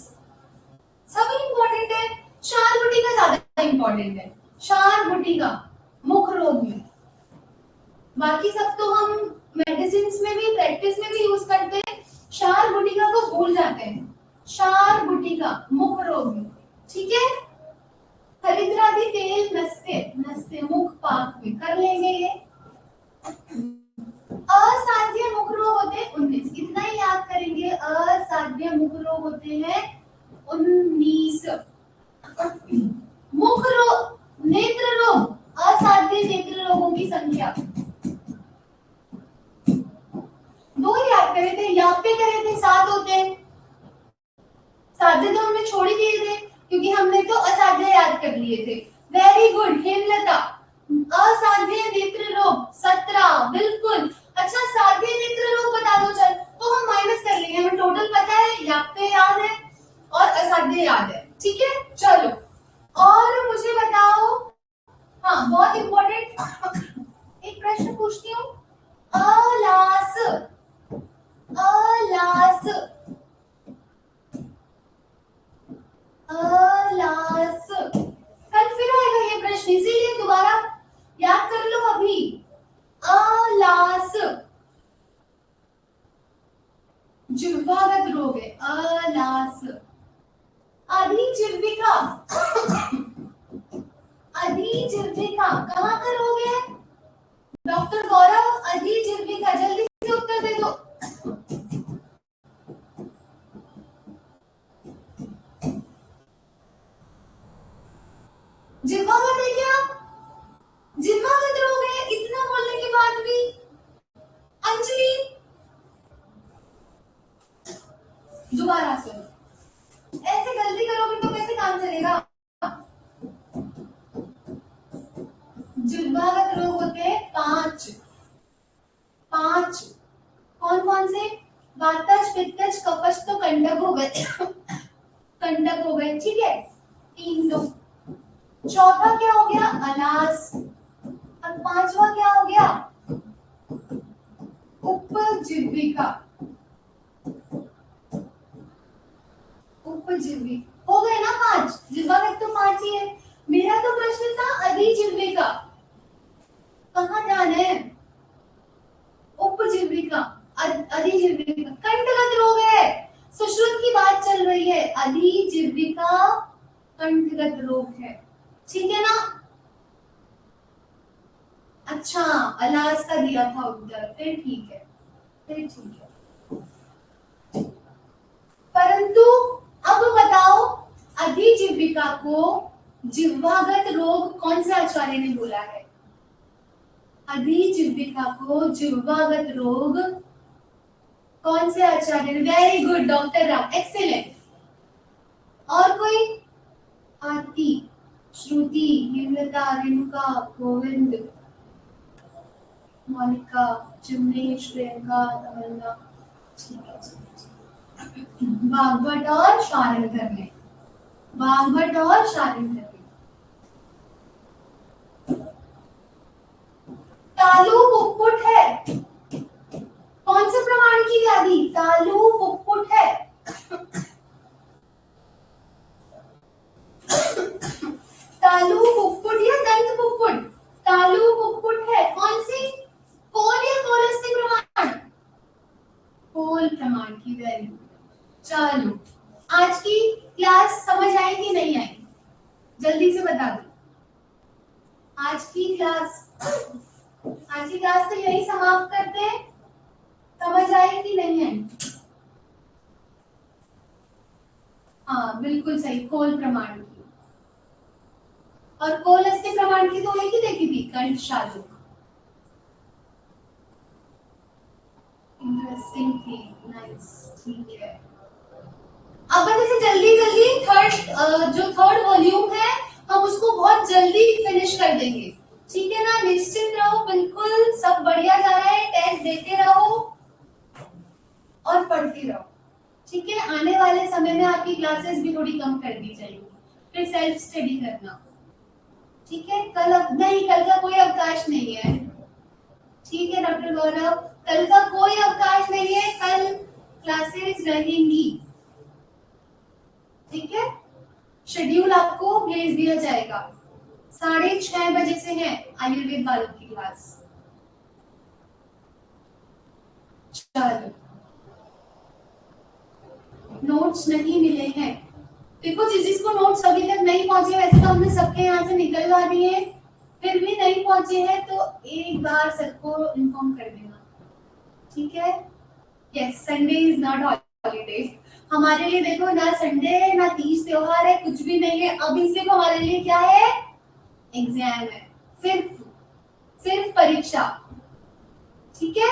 सब इंपॉर्टेंट है, क्षार गुटिका ज्यादा इंपॉर्टेंट है, क्षार गुटिका मुख रोग में, बाकी सब तो हम मेडिसिन में भी प्रैक्टिस में भी यूज करते हैं, क्षार गुटिका को भूल जाते हैं, क्षार गुटिका मुख रोग में, ठीक है। हरिद्रादि तेल नस्ते, नस्ते मुख पाक में कर लेंगे ये। असाध्य मुख रोग होते हैं 19, इतना ही याद करेंगे, असाध्य मुख रोग होते हैं 19। मुख रोग, नेत्र रोग, असाध्य नेत्र रोगों की संख्या 2 याद करे थे, याद पे करे थे 7 होते हैं, साध्य तो हमने छोड़ ही दिए थे क्योंकि हमने तो असाध्य याद कर लिए थे। वेरी गुड हेमलता, असाध्य नेत्र रोग 17, बिल्कुल। अच्छा साध्य नेत्र रोग बता दो, चल तो हम माइनस कर लेंगे, हमें टोटल पता है, याद पे याद है और असाध्य याद है, ठीक है। चलो और मुझे बताओ, हाँ बहुत इंपॉर्टेंट एक प्रश्न पूछती हूँ, अलास, अलास, अलास, कल फिर आएगा ये प्रश्न, इसीलिए दोबारा याद कर लो अभी। जिह्वागत रोग है, अलास। अधिजिह्विका, अधिजिह्विका कहाँ का रोग है डॉक्टर गौरव? अधिजिह्विका, जल्दी से उत्तर दे दो। जिह्वागत है क्या? जिह्वागत रोग है, इतना बोलने के बाद भी। अंजलि, दोबारा सुनो, ऐसे गलती करोगे तो कैसे काम चलेगा? जिह्वागत रोग होते हैं 5। कौन कौन से? वातज, पित्तज, कफज तो कंडक हो गए, कंडक हो गए, ठीक है, 3 तो। चौथा क्या हो गया? अलास। और 5वां क्या हो गया? उपजीविका। उपजीवी हो गए ना 5। जिह्वागत तो 5 ही है। मेरा तो प्रश्न था अधिजिह्विका, कहाँ ध्यान है? उपजीविका, अधिजिह्विका कंठगत रोग है। सुश्रुत की बात चल रही है, अधिजिह्विका कंठगत रोग है, ठीक है ना? अच्छा, अलास का दिया था उत्तर, फिर ठीक है, फिर ठीक है। परंतु अब बताओ, अधिजिह्विका को जिह्वागत रोग कौन से आचार्य ने बोला है? अधिजिह्विका को जिह्वागत रोग कौन से आचार्य ने? Very good doctor Ram, excellent. और कोई? आरती, श्रुति, हेमलता, रेणुका, गोविंद, मोनिका, जिम्नेश, प्रियंका, तमन्ना, ठीक है। बागभट और शारंगधर ने, बागभट और शारंगधर ने। तालु पुप्पुट है, कौन से प्रमाण की व्याधि? तालु पुप्पुट है। तालु पुप्पुट या दंत पुप्पुट? तालु पुप्पुट है, कौन सी? कोल या कोलस्थिक प्रमाण? कोल प्रमाण की, वेरी गुड। चलो, आज की क्लास समझ आई कि नहीं आई? जल्दी से बता दो। आज की क्लास तो यही समाप्त करते हैं। समझ आई कि नहीं आई? हाँ बिल्कुल सही, कोल प्रमाण की। और कोलस्थिक प्रमाण की तो एक ही देखी थी, कंठ शाजुक। इंटरेस्टिंग थी, नाइस, ठीक है। अब जैसे जल्दी जल्दी जो थर्ड वॉल्यूम है हम उसको बहुत जल्दी फिनिश कर देंगे, ठीक है ना? निश्चिंत रहो, बिल्कुल सब बढ़िया जा रहा है, टेस्ट देते रहो और पढ़ते रहो, ठीक है? आने वाले समय में आपकी क्लासेस भी थोड़ी कम कर दी जाएगी, फिर सेल्फ स्टडी करना, ठीक है? कल का कोई अवकाश नहीं है, ठीक है डॉक्टर गौरव? कल का कोई अवकाश नहीं है, कल क्लासेस रहेंगी, ठीक है? शेड्यूल आपको भेज दिया जाएगा। 6:30 बजे से है आयुर्वेद वालों की क्लास। चलो, नोट्स नहीं मिले हैं, देखो जिसको नोट्स अभी तक नहीं पहुंचे, वैसे तो हमने सबके यहाँ से निकलवा दिए, फिर भी नहीं पहुंचे हैं तो एक बार सबको इन्फॉर्म कर देना, ठीक है? Yes, Sunday is not holiday हमारे लिए। देखो, ना संडे ना तीज त्योहार है, कुछ भी नहीं है। अभी सिर्फ हमारे लिए क्या है? एग्जाम है, सिर्फ परीक्षा, ठीक है?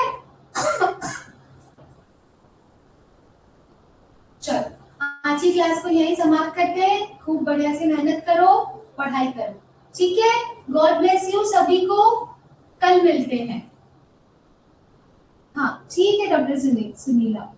चलो, आज की क्लास को यही समाप्त करते हैं। खूब बढ़िया से मेहनत करो, पढ़ाई करो, ठीक है? गॉड ब्लेस यू सभी को, कल मिलते हैं। हाँ ठीक है डॉक्टर सुनीला।